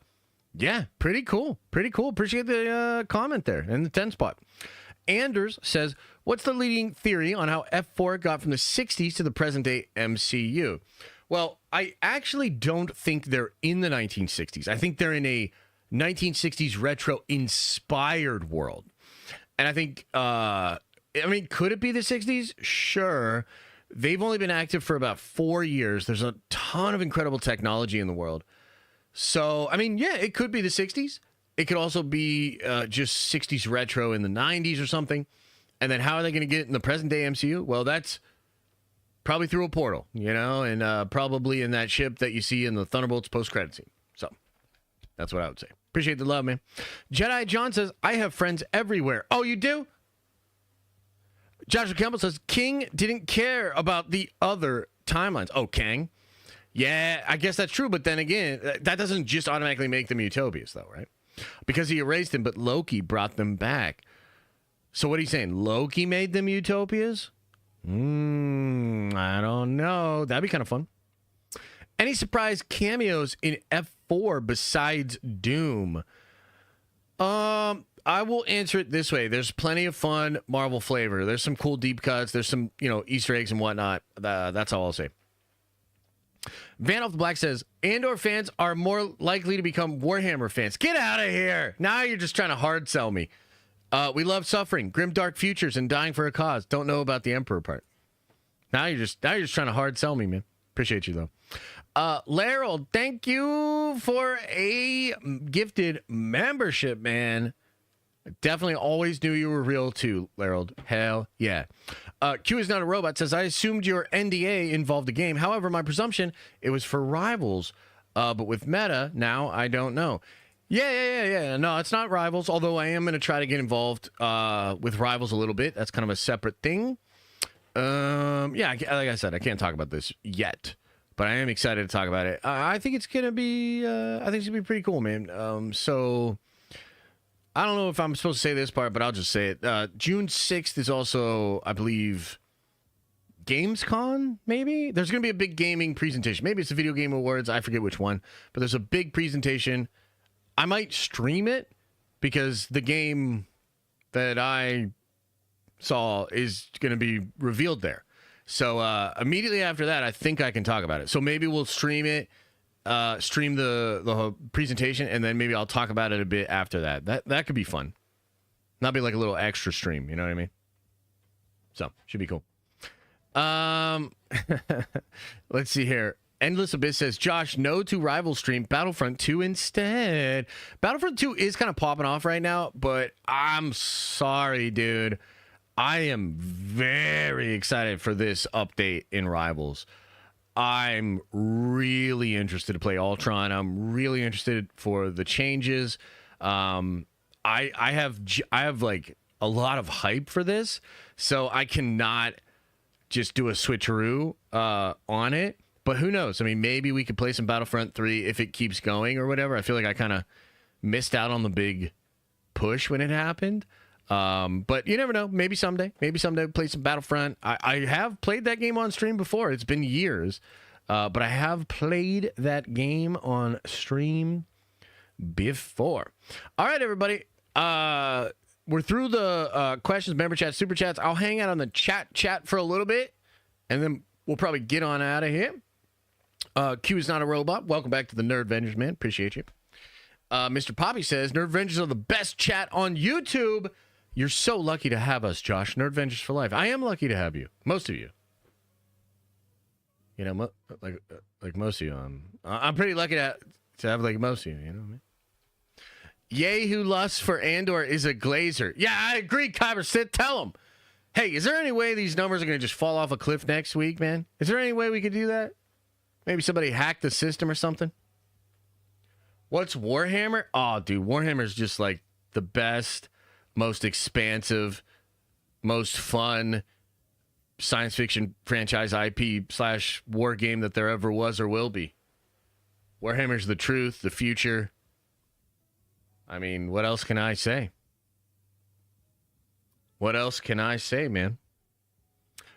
yeah, pretty cool. Pretty cool. Appreciate the comment there in the 10 spot. Anders says, what's the leading theory on how F4 got from the 60s to the present day MCU? Well, I actually don't think they're in the 1960s. I think they're in a 1960s retro-inspired world. And I think, could it be the 60s? Sure. They've only been active for about 4 years. There's a ton of incredible technology in the world. So, I mean, yeah, it could be the 60s. It could also be just 60s retro in the 90s or something. And then how are they going to get it in the present-day MCU? Well, that's probably through a portal, you know, and probably in that ship that you see in the Thunderbolts post-credit scene. So that's what I would say. Appreciate the love, man. Jedi John says, I have friends everywhere. Oh, you do? Joshua Campbell says, King didn't care about the other timelines. Oh, Kang? Yeah, I guess that's true. But then again, that doesn't just automatically make them utopias, though, right? Because he erased them, but Loki brought them back. So what are you saying? Loki made them utopias? I don't know. That'd be kind of fun. Any surprise cameos in F4 besides Doom? I will answer it this way. There's plenty of fun Marvel flavor. There's some cool deep cuts. There's some, Easter eggs and whatnot. That's all I'll say. Van Off the Black says, Andor fans are more likely to become Warhammer fans. Get out of here. Now you're just trying to hard sell me. We love suffering, grim dark futures, and dying for a cause. Don't know about the Emperor part. Now you're just trying to hard sell me, man. Appreciate you, though. Laryl, thank you for a gifted membership, man. Definitely always knew you were real, too, Laryl. Hell yeah. Q is not a robot says, I assumed your NDA involved a game. However, my presumption, it was for Rivals. But with Meta, now I don't know. Yeah. No, it's not Rivals, although I am going to try to get involved with Rivals a little bit. That's kind of a separate thing. Like I said, I can't talk about this yet, but I am excited to talk about it. I think it's going to be pretty cool, man. So I don't know if I'm supposed to say this part, but I'll just say it. June 6th is also, I believe, Gamescom, maybe? There's going to be a big gaming presentation. Maybe it's the Video Game Awards. I forget which one. But there's a big presentation. I might stream it because the game that I saw is going to be revealed there. So immediately after that, I think I can talk about it. So maybe we'll stream it, stream the presentation, and then maybe I'll talk about it a bit after that. That could be fun. Not be like a little extra stream, you know what I mean? So, should be cool. Let's see here. Endless Abyss says, Josh, no to rival stream, Battlefront 2 instead. Battlefront 2 is kind of popping off right now, but I'm sorry, dude. I am very excited for this update in Rivals. I'm really interested to play Ultron. I'm really interested for the changes. I have like a lot of hype for this, so I cannot just do a switcheroo on it. But who knows? I mean, maybe we could play some Battlefront 3 if it keeps going or whatever. I feel like I kind of missed out on the big push when it happened. But you never know. Maybe someday. Maybe someday we'll play some Battlefront. I have played that game on stream before. It's been years. But I have played that game on stream before. All right, everybody. We're through the questions, member chat, super chats. I'll hang out on the chat for a little bit, and then we'll probably get on out of here. Q is not a robot. Welcome back to the Nerd Avengers, man. Appreciate you. Mr. Poppy says, Nerd Avengers are the best chat on YouTube. You're so lucky to have us, Josh. Nerd Avengers for life. I am lucky to have you. Most of you. You know, like most of you. I'm pretty lucky to have like most of you. You know what I mean? Yay, who lusts for Andor is a glazer. Yeah, I agree, Kyber. Sit, tell him. Hey, is there any way these numbers are going to just fall off a cliff next week, man? Is there any way we could do that? Maybe somebody hacked the system or something? What's Warhammer? Oh, dude, Warhammer is just like the best, most expansive, most fun science fiction franchise IP / war game that there ever was or will be. Warhammer's the truth, the future. I mean, what else can I say? What else can I say, man?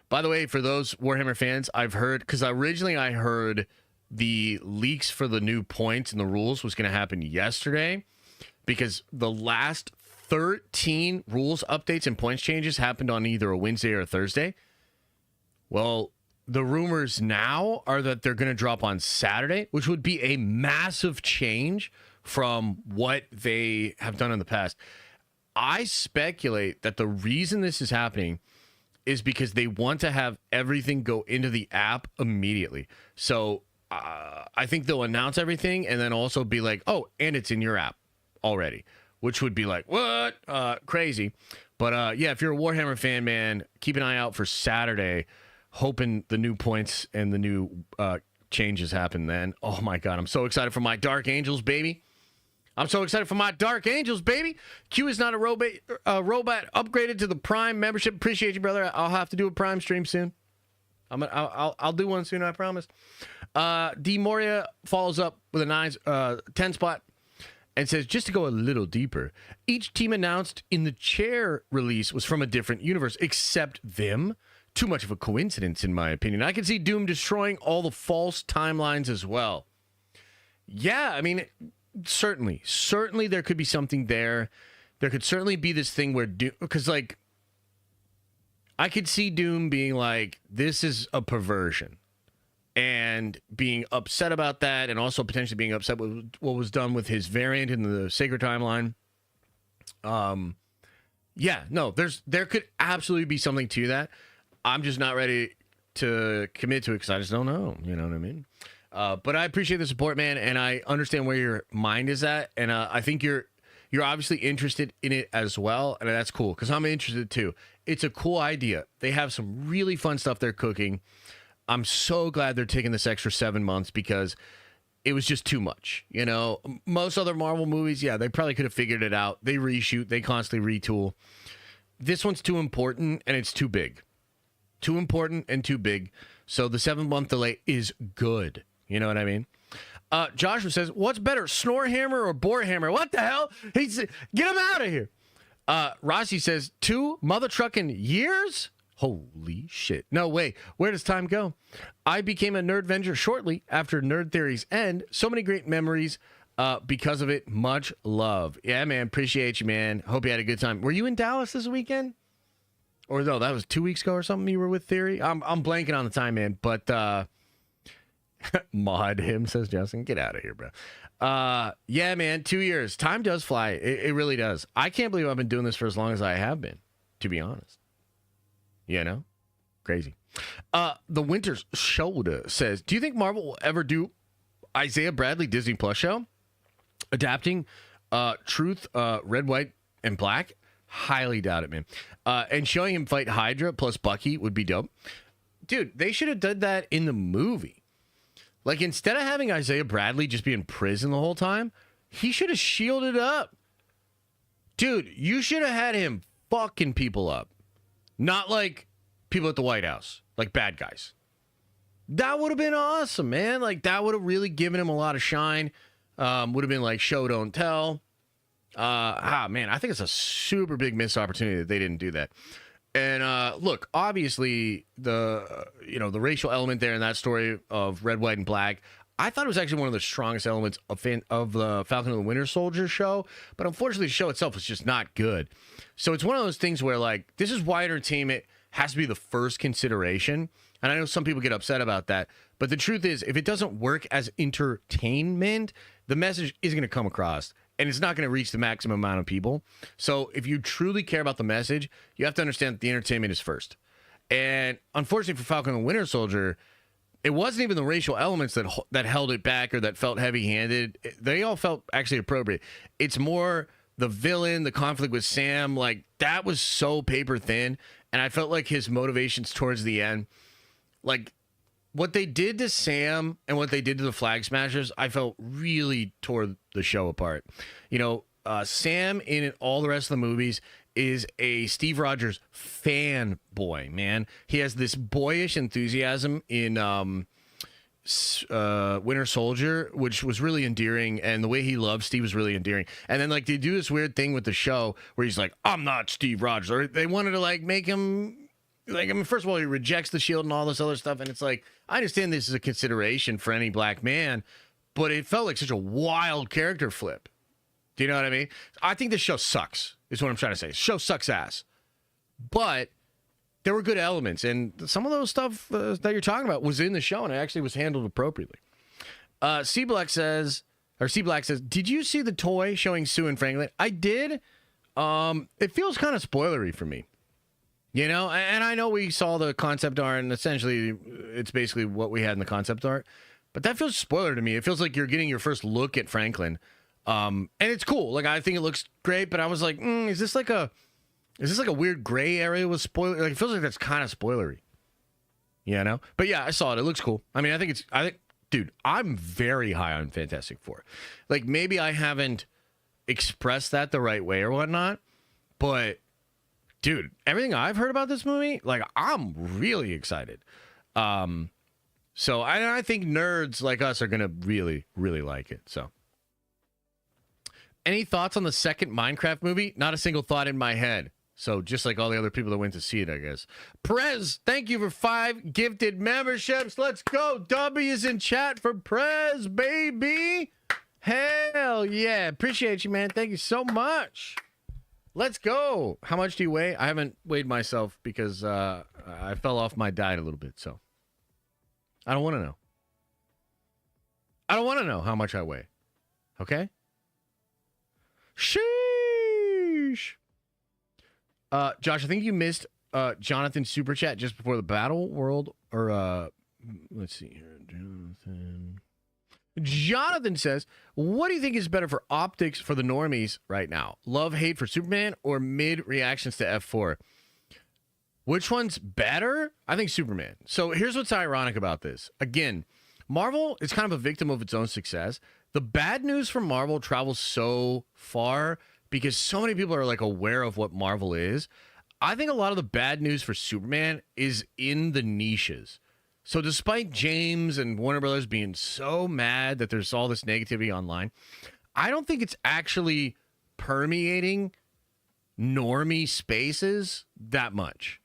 By the way, for those Warhammer fans, I've heard, because originally I heard the leaks for the new points and the rules was going to happen yesterday, because the last 13 rules updates and points changes happened on either a Wednesday or a Thursday. Well, the rumors now are that they're going to drop on Saturday, which would be a massive change from what they have done in the past. I speculate that the reason this is happening is because they want to have everything go into the app immediately. So I think they'll announce everything and then also be like, oh, and it's in your app already, which would be like, what? Crazy. But yeah, if you're a Warhammer fan, man, keep an eye out for Saturday, hoping the new points and the new changes happen then. Oh my God, I'm so excited for my Dark Angels, baby. I'm so excited for my Dark Angels, baby. Q is not a robot upgraded to the Prime membership. Appreciate you, brother. I'll have to do a Prime stream soon. I'll do one soon, I promise. D Moria follows up with a 10 spot and says, just to go a little deeper, each team announced in the chair release was from a different universe, except them. too much of a coincidence, in my opinion. I can see Doom destroying all the false timelines as well. Yeah, I mean, certainly there could be something there. There could certainly be this thing where Doom, because like, I could see Doom being like, this is a perversion, and being upset about that, and also potentially being upset with what was done with his variant in the Sacred Timeline. Yeah, no, there could absolutely be something to that. I'm just not ready to commit to it because I just don't know. You know what I mean? But I appreciate the support, man, and I understand where your mind is at, and I think you're obviously interested in it as well, and that's cool because I'm interested too. It's a cool idea. They have some really fun stuff they're cooking. I'm so glad they're taking this extra 7 months because it was just too much. You know, most other Marvel movies, yeah, they probably could have figured it out. They reshoot, they constantly retool. This one's too important and it's too big. Too important and too big. So the 7-month delay is good. You know what I mean? Joshua says, what's better, Snorehammer or Borehammer? What the hell? Get him out of here. Rossi says, 2 mother trucking years? Holy shit. No way. Where does time go? I became a Nerdvenger shortly after Nerd Theory's end. So many great memories because of it. Much love. Yeah, man. Appreciate you, man. Hope you had a good time. Were you in Dallas this weekend? Or no, that was 2 weeks ago or something you were with Theory? I'm blanking on the time, man. But mod him, says Justin. Get out of here, bro. Yeah, man. 2 years. Time does fly. It really does. I can't believe I've been doing this for as long as I have been, to be honest. You know? Crazy. The Winter's Shoulder says, do you think Marvel will ever do Isaiah Bradley Disney Plus show? Adapting Truth, Red, White, and Black? Highly doubt it, man. And showing him fight Hydra plus Bucky would be dope. Dude, they should have done that in the movie. Like, instead of having Isaiah Bradley just be in prison the whole time, he should have shielded up. Dude, you should have had him fucking people up. Not like people at the White House, like bad guys. That would have been awesome, man. Like, that would have really given him a lot of shine. Would have been like show, don't tell. Man, I think it's a super big missed opportunity that they didn't do that. And look, obviously the racial element there in that story of Red, White, and Black, I thought it was actually one of the strongest elements of the Falcon and the Winter Soldier show. But unfortunately, the show itself was just not good. So it's one of those things where, like, this is why entertainment has to be the first consideration. And I know some people get upset about that. But the truth is, if it doesn't work as entertainment, the message isn't going to come across. And it's not going to reach the maximum amount of people. So if you truly care about the message, you have to understand that the entertainment is first. And unfortunately for Falcon and the Winter Soldier, it wasn't even the racial elements that held it back or that felt heavy-handed. They all felt actually appropriate. It's more the villain, the conflict with Sam, like, that was so paper thin. And I felt like his motivations towards the end, like, what they did to Sam and what they did to the Flag Smashers, I felt really tore the show apart. You know, Sam in all the rest of the movies is a Steve Rogers fanboy, man. He has this boyish enthusiasm in Winter Soldier, which was really endearing, and the way he loves Steve was really endearing. And then, like, they do this weird thing with the show where he's like, I'm not Steve Rogers. Or they wanted to, like, make him... Like, I mean, first of all, he rejects the shield and all this other stuff, and it's like, I understand this is a consideration for any black man, but it felt like such a wild character flip. Do you know what I mean? I think this show sucks, is what I'm trying to say. This show sucks ass. But there were good elements, and some of those stuff that you're talking about was in the show, and it actually was handled appropriately. C Black says, did you see the toy showing Sue and Franklin? I did. It feels kind of spoilery for me. You know, and I know we saw the concept art, and essentially it's basically what we had in the concept art. But that feels spoiler to me. It feels like you're getting your first look at Franklin. And it's cool. Like, I think it looks great, but I was like, is this like a weird gray area with spoiler? Like, it feels like that's kind of spoilery. You know? But yeah, I saw it. It looks cool. I mean, I think, dude, I'm very high on Fantastic Four. Like, maybe I haven't expressed that the right way or whatnot, but dude, everything I've heard about this movie, like, I'm really excited. So I think nerds like us are going to really, really like it. So, any thoughts on the second Minecraft movie? Not a single thought in my head. So just like all the other people that went to see it, I guess. Prez, thank you for 5 gifted memberships. Let's go. W's in chat for Prez, baby. Hell yeah. Appreciate you, man. Thank you so much. Let's go. How much do you weigh? I haven't weighed myself because I fell off my diet a little bit, so I don't want to know. I don't want to know how much I weigh. Okay? Sheesh. Josh, I think you missed Jonathan's super chat just before the Battle World, or let's see here. Jonathan says, what do you think is better for optics for the normies right now? Love, hate for Superman, or mid reactions to F4? Which one's better? I think Superman. So here's what's ironic about this. Again, Marvel is kind of a victim of its own success. The bad news from Marvel travels so far because so many people are like aware of what Marvel is. I think a lot of the bad news for Superman is in the niches. So despite James and Warner Brothers being so mad that there's all this negativity online, I don't think it's actually permeating normie spaces that much.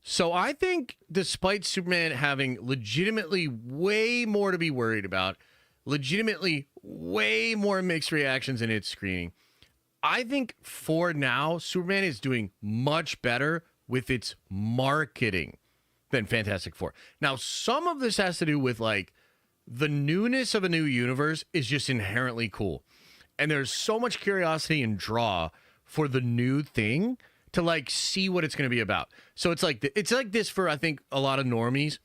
So I think despite Superman having legitimately way more to be worried about, legitimately way more mixed reactions in its screening, I think for now, Superman is doing much better with its marketing than Fantastic Four. Now, some of this has to do with like the newness of a new universe is just inherently cool. And there's so much curiosity and draw for the new thing to like see what it's going to be about. So it's like this for, I think, a lot of normies.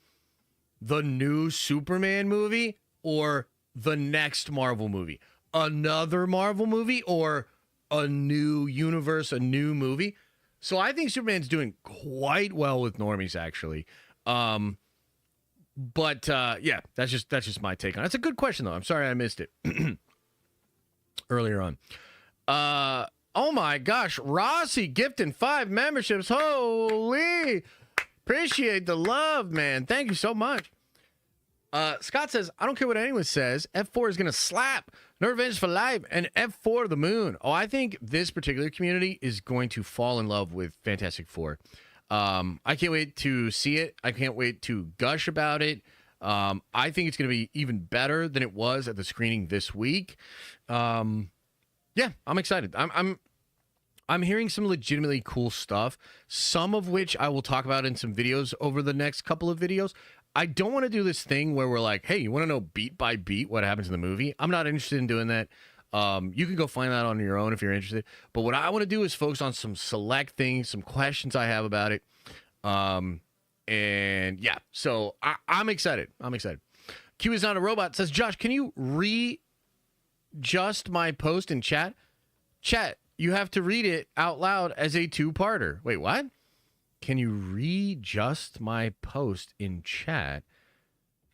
The new Superman movie or the next Marvel movie. Another Marvel movie or a new universe, a new movie. So I think Superman's doing quite well with normies, actually. But yeah, that's just my take on it. It's a good question, though. I'm sorry I missed it earlier on. Oh my gosh, Rossi gifting 5 memberships. Holy, appreciate the love, man. Thank you so much. Scott says, I don't care what anyone says. F4 is going to slap. No revenge for life and F4 the moon. Oh, I think this particular community is going to fall in love with Fantastic Four. I can't wait to see it. I can't wait to gush about it. I think it's going to be even better than it was at the screening this week. Yeah, I'm excited. I'm hearing some legitimately cool stuff, some of which I will talk about in some videos over the next couple of videos. I don't want to do this thing where we're like, hey, you want to know beat by beat what happens in the movie? I'm not interested in doing that. You can go find that on your own if you're interested. But what I want to do is focus on some select things, some questions I have about it. And yeah, so I'm excited. I'm excited. Q is not a robot says, Josh, can you readjust my post in chat? Chat, you have to read it out loud as a 2-parter. Wait, what? Can you readjust my post in chat?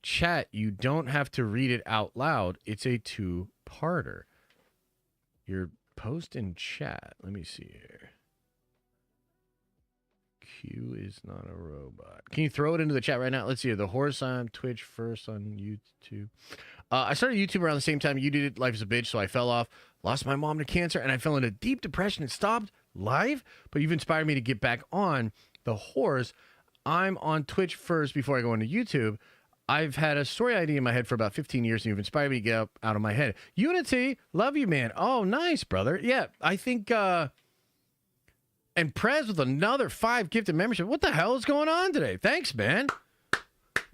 Chat, you don't have to read it out loud. It's a 2-parter. Your post in chat. Let me see here. Q is not a robot. Can you throw it into the chat right now? Let's see here. The horse on Twitch, first on YouTube. I started YouTube around the same time you did. Life is a bitch, so I fell off. Lost my mom to cancer, and I fell into deep depression and stopped live. But you've inspired me to get back on the horse. I'm on Twitch first before I go into YouTube. I've had a story idea in my head for about 15 years, and you've inspired me to get up out of my head. Unity, love you, man. Oh, nice, brother. Yeah, I think, and Prez with another 5 gifted membership. What the hell is going on today? Thanks, man.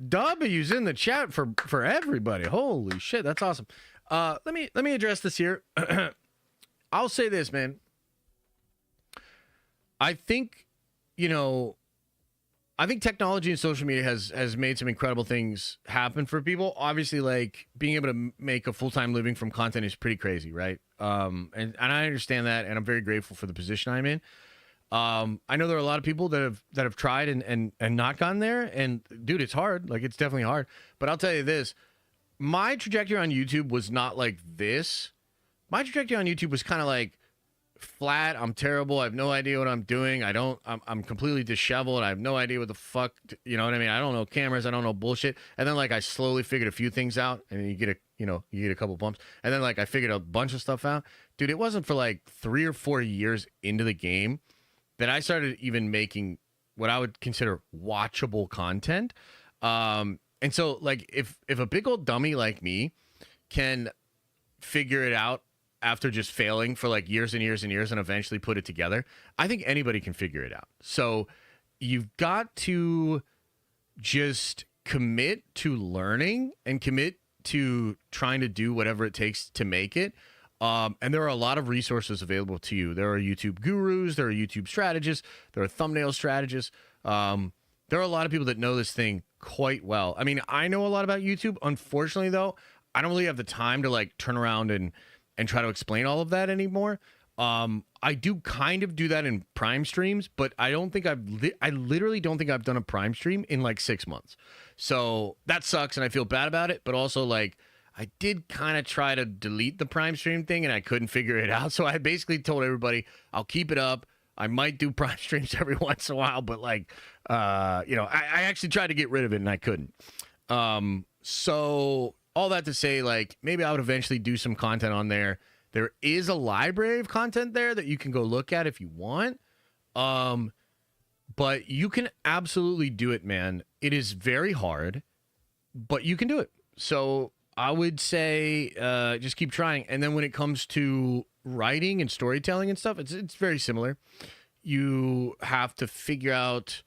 W's in the chat for everybody. Holy shit, that's awesome. Let me address this here. I'll say this, man. I think, I think technology and social media has made some incredible things happen for people. Obviously, like being able to make a full-time living from content is pretty crazy, right? And I understand that, and I'm very grateful for the position I'm in. I know there are a lot of people that have tried and not gotten there, and dude, it's hard. Like, it's definitely hard. But I'll tell you this: my trajectory on YouTube was not like this. My trajectory on YouTube was kind of like flat. I'm terrible. I have no idea what I'm doing. I'm completely disheveled. I have no idea what the fuck, you know what I mean? I don't know cameras. I don't know bullshit. And then like I slowly figured a few things out, and then you get a couple bumps. And then like I figured a bunch of stuff out. Dude, it wasn't for like 3 or 4 years into the game that I started even making what I would consider watchable content. And so, like, if a big old dummy like me can figure it out after just failing for like years and years and years and eventually put it together, I think anybody can figure it out. So you've got to just commit to learning and commit to trying to do whatever it takes to make it. And there are a lot of resources available to you. There are YouTube gurus, there are YouTube strategists, there are thumbnail strategists. There are a lot of people that know this thing quite well. I mean, I know a lot about YouTube. Unfortunately, though, I don't really have the time to like turn around and try to explain all of that anymore. I do kind of do that in Prime streams, but I don't think I literally don't think I've done a Prime stream in like 6 months. So that sucks and I feel bad about it, but also like I did kind of try to delete the Prime stream thing and I couldn't figure it out. So I basically told everybody I'll keep it up. I might do Prime streams every once in a while, but like, I actually tried to get rid of it and I couldn't. So all that to say, like, maybe I would eventually do some content on there. There is a library of content there that you can go look at if you want. But you can absolutely do it, man. It is very hard, but you can do it. So I would say just keep trying. And then when it comes to writing and storytelling and stuff, it's very similar. You have to figure out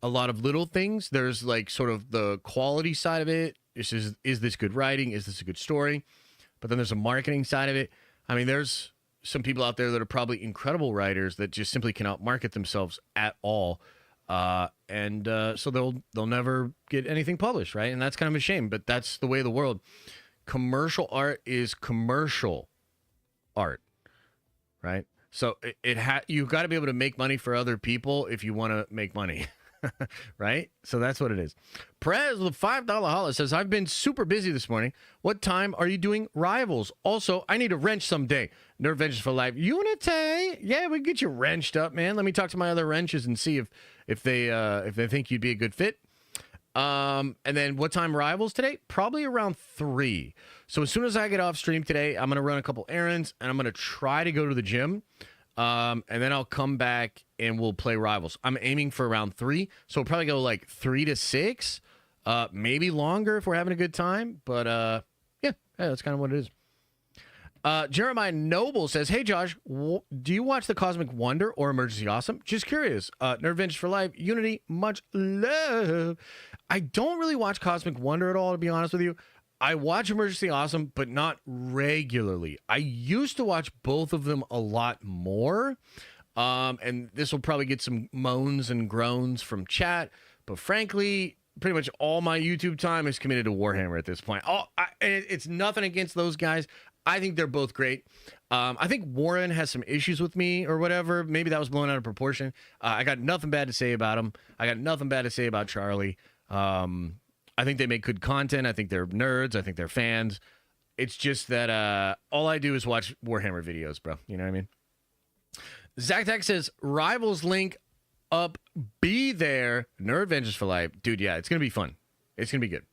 a lot of little things. There's like sort of the quality side of it. Is this good writing? Is this a good story? But then there's a marketing side of it. I mean, there's some people out there that are probably incredible writers that just simply cannot market themselves at all. So they'll never get anything published, right? And that's kind of a shame, but that's the way of the world. Commercial art is commercial art, right? So you've got to be able to make money for other people if you want to make money. Right? So that's what it is. Prez with a $5 holla says, I've been super busy this morning. What time are you doing Rivals? Also, I need a wrench someday. Nerd Ventures for Life. Unity. Yeah, we can get you wrenched up, man. Let me talk to my other wrenches and see if they think you'd be a good fit. And then what time Rivals today? Probably around 3. So as soon as I get off stream today, I'm going to run a couple errands and I'm going to try to go to the gym. And then I'll come back and we'll play Rivals. I'm aiming for around 3, so we'll probably go like 3 to 6, maybe longer if we're having a good time. But yeah, that's kind of what it is. Jeremiah Noble says, "Hey Josh, do you watch The Cosmic Wonder or Emergency Awesome? Just curious. Nerd Ventures for Life, Unity, much love." I don't really watch Cosmic Wonder at all, to be honest with you. I watch Emergency Awesome, but not regularly. I used to watch both of them a lot more. And this will probably get some moans and groans from chat. But frankly, pretty much all my YouTube time is committed to Warhammer at this point. And it's nothing against those guys. I think they're both great. I think Warren has some issues with me or whatever. Maybe that was blown out of proportion. I got nothing bad to say about him. I got nothing bad to say about Charlie. I think they make good content. I think they're nerds. I think they're fans. It's just that all I do is watch Warhammer videos, bro. You know what I mean? Zach Tech says, Rivals link up. Be there. Nerd Ventures for Life. Dude, yeah, it's going to be fun. It's going to be good.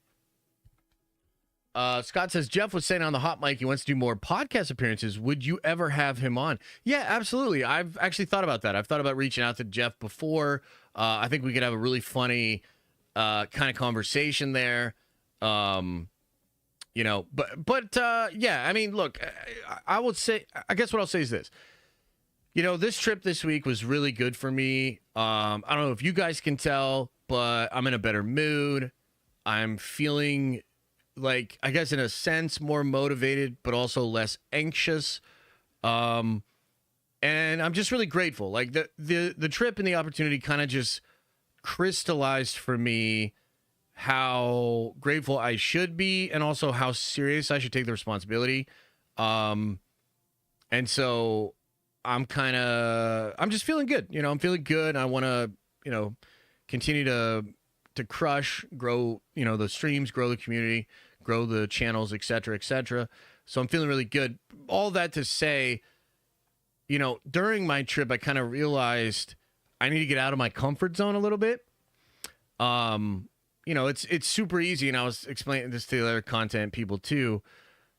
Scott says, Jeff was saying on the hot mic he wants to do more podcast appearances. Would you ever have him on? Yeah, absolutely. I've actually thought about that. I've thought about reaching out to Jeff before. I think we could have a really funny kind of conversation there. Yeah, I mean, look, I would say, I guess what I'll say is this. This trip this week was really good for me. I don't know if you guys can tell, but I'm in a better mood. I'm feeling like, I guess in a sense, more motivated, but also less anxious. And I'm just really grateful. Like the trip and the opportunity kind of just crystallized for me how grateful I should be and also how serious I should take the responsibility. And so I'm just feeling good. I'm feeling good. I want to, continue to crush, grow, the streams, grow the community, grow the channels, et cetera, et cetera. So I'm feeling really good. All that to say, during my trip, I kind of realized I need to get out of my comfort zone a little bit. It's super easy. And I was explaining this to the other content people too.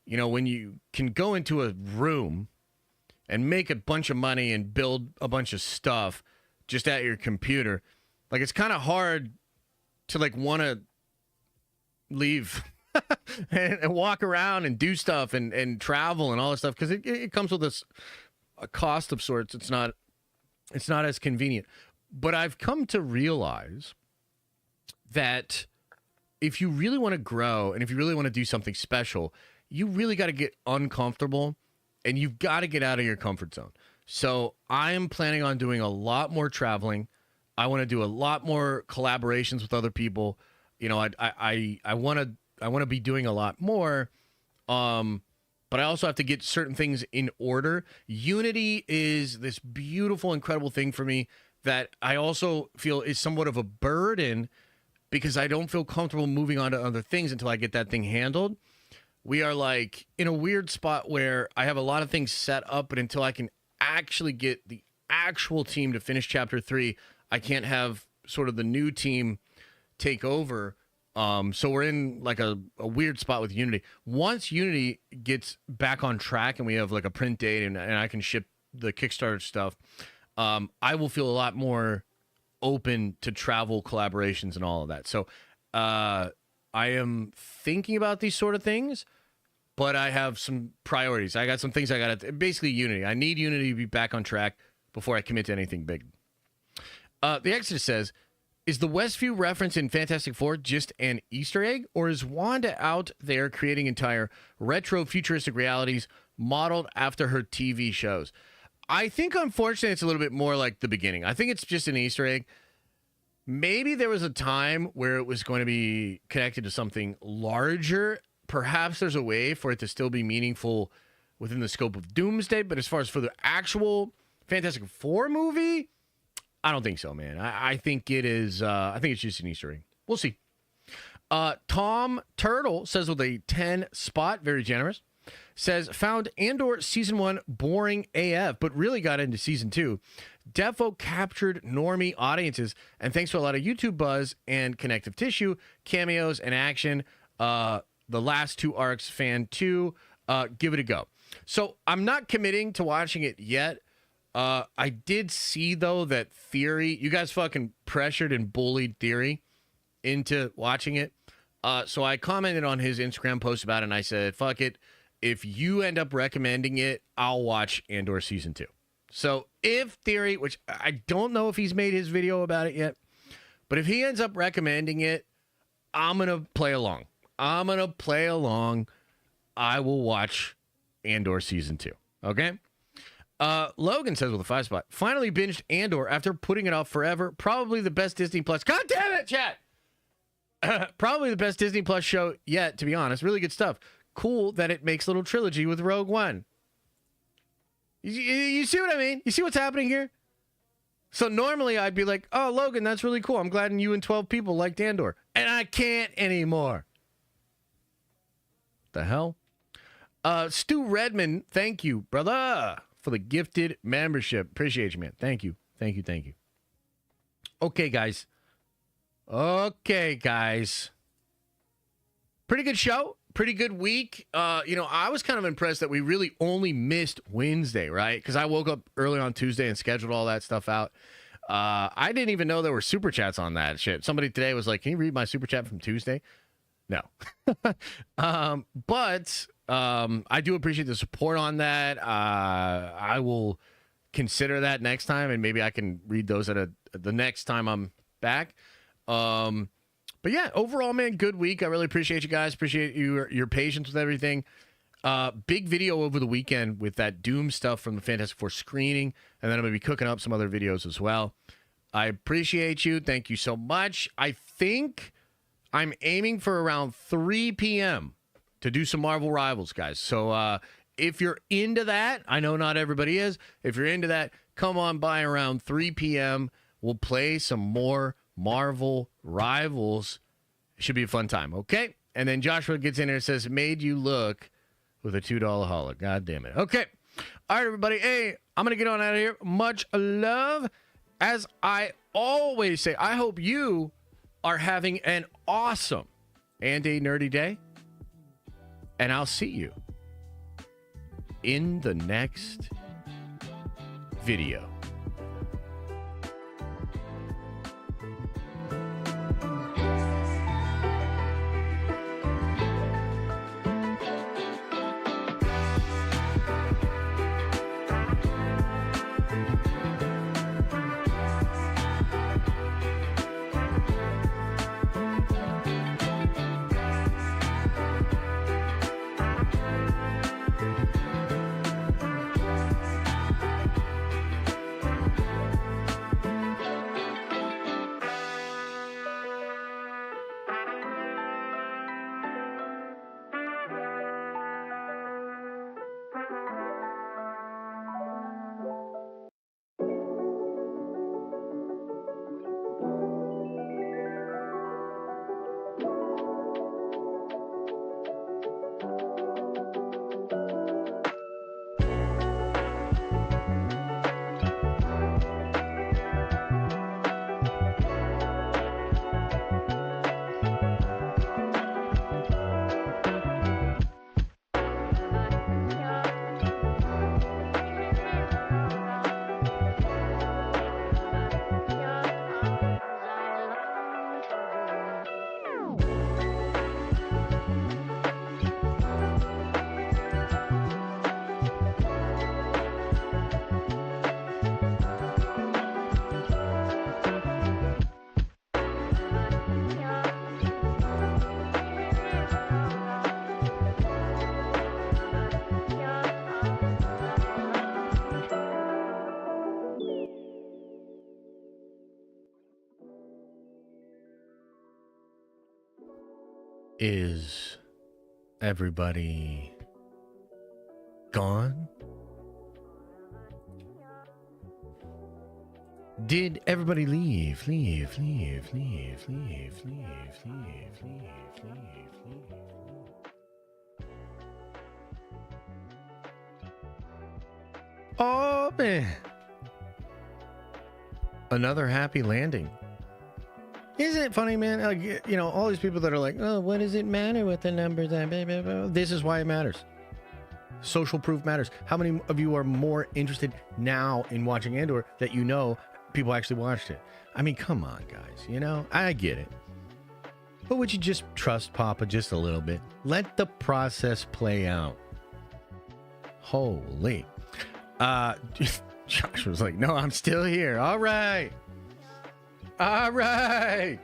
When you can go into a room and make a bunch of money and build a bunch of stuff just at your computer. Like, it's kind of hard to like want to leave and walk around and do stuff and travel and all this stuff, because it comes with a cost of sorts. It's not as convenient. But I've come to realize that if you really want to grow and if you really want to do something special, you really got to get uncomfortable and you've got to get out of your comfort zone. So I am planning on doing a lot more traveling. I want to do a lot more collaborations with other people. You know, I want to be doing a lot more. But I also have to get certain things in order. Unity is this beautiful, incredible thing for me that I also feel is somewhat of a burden, because I don't feel comfortable moving on to other things until I get that thing handled. We are like in a weird spot where I have a lot of things set up, but until I can actually get the actual team to finish chapter 3, I can't have sort of the new team take over. So we're in like a weird spot with Unity. Once Unity gets back on track and we have like a print date and I can ship the Kickstarter stuff, I will feel a lot more open to travel collaborations and all of that. So I am thinking about these sort of things, but I have some priorities. I got some things I got to, basically Unity. I need Unity to be back on track before I commit to anything big. The Exodus says, is the Westview reference in Fantastic Four just an Easter egg, or is Wanda out there creating entire retro futuristic realities modeled after her TV shows? I think, unfortunately, it's a little bit more like the beginning. I think it's just an Easter egg. Maybe there was a time where it was going to be connected to something larger. Perhaps there's a way for it to still be meaningful within the scope of Doomsday. But as far as for the actual Fantastic Four movie, I don't think so, man. I think it is. I think it's just an Easter egg. We'll see. Tom Turtle says with a 10 spot, very generous, says, found Andor season 1 boring AF, but really got into season 2. Defo captured normie audiences, and thanks to a lot of YouTube buzz and connective tissue, cameos, and action, the last 2 arcs, fan 2, give it a go. So I'm not committing to watching it yet. I did see, though, that Theory, you guys fucking pressured and bullied Theory into watching it. So I commented on his Instagram post about it, and I said, fuck it. If you end up recommending it, I'll watch Andor season 2. So if Theory, which I don't know if he's made his video about it yet, but if he ends up recommending it, I'm going to play along. I will watch Andor season 2. Okay? Logan says with a 5 spot, finally binged Andor after putting it off forever. Probably the best Disney Plus. God damn it, chat! Probably the best Disney Plus show yet, to be honest. Really good stuff. Cool that it makes a little trilogy with Rogue One. You see what I mean? You see what's happening here? So normally I'd be like, oh, Logan, that's really cool. I'm glad you and 12 people liked Andor. And I can't anymore. The hell? Stu Redman, thank you, brother, for the gifted membership. Appreciate you, man. Thank you. Okay, guys. Pretty good show. Pretty good week. I was kind of impressed that we really only missed Wednesday, right? Because I woke up early on Tuesday and scheduled all that stuff out. I didn't even know there were super chats on that shit. Somebody today was like, can you read my super chat from Tuesday? No. But I do appreciate the support on that. I will consider that next time, and maybe I can read those at the next time I'm back. But yeah, overall, man, good week. I really appreciate you guys. Appreciate your patience with everything. Big video over the weekend with that Doom stuff from the Fantastic Four screening, and then I'm going to be cooking up some other videos as well. I appreciate you. Thank you so much. I think I'm aiming for around 3 p.m. to do some Marvel Rivals, guys. So if you're into that, I know not everybody is. If you're into that, come on by around 3 p.m. We'll play some more Marvel Rivals. It should be a fun time, okay? And then Joshua gets in there and says, made you look with a $2 holla. God damn it. Okay. All right, everybody. Hey, I'm going to get on out of here. Much love. As I always say, I hope you are having an awesome and a nerdy day. And I'll see you in the next video. Is everybody gone? Did everybody leave? Leave. Oh, man. Another happy landing. Isn't it funny, man? Like, you know, all these people that are like, oh, what does it matter what the numbers are? This is why it matters. Social proof matters. How many of you are more interested now in watching Andor that you know people actually watched it? I mean, come on, guys. You know, I get it. But would you just trust Papa just a little bit? Let the process play out. Holy. Josh was like, no, I'm still here. All right. All right.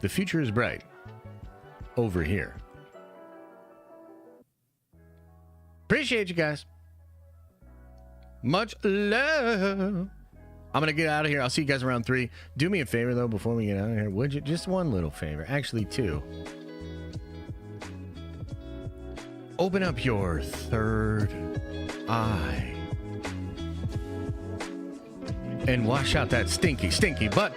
The future is bright over here. Appreciate you guys. Much love. I'm going to get out of here. I'll see you guys around 3. Do me a favor, though, before we get out of here. Would you? Just one little favor. Actually, 2. Open up your third eye. And wash out that stinky butt.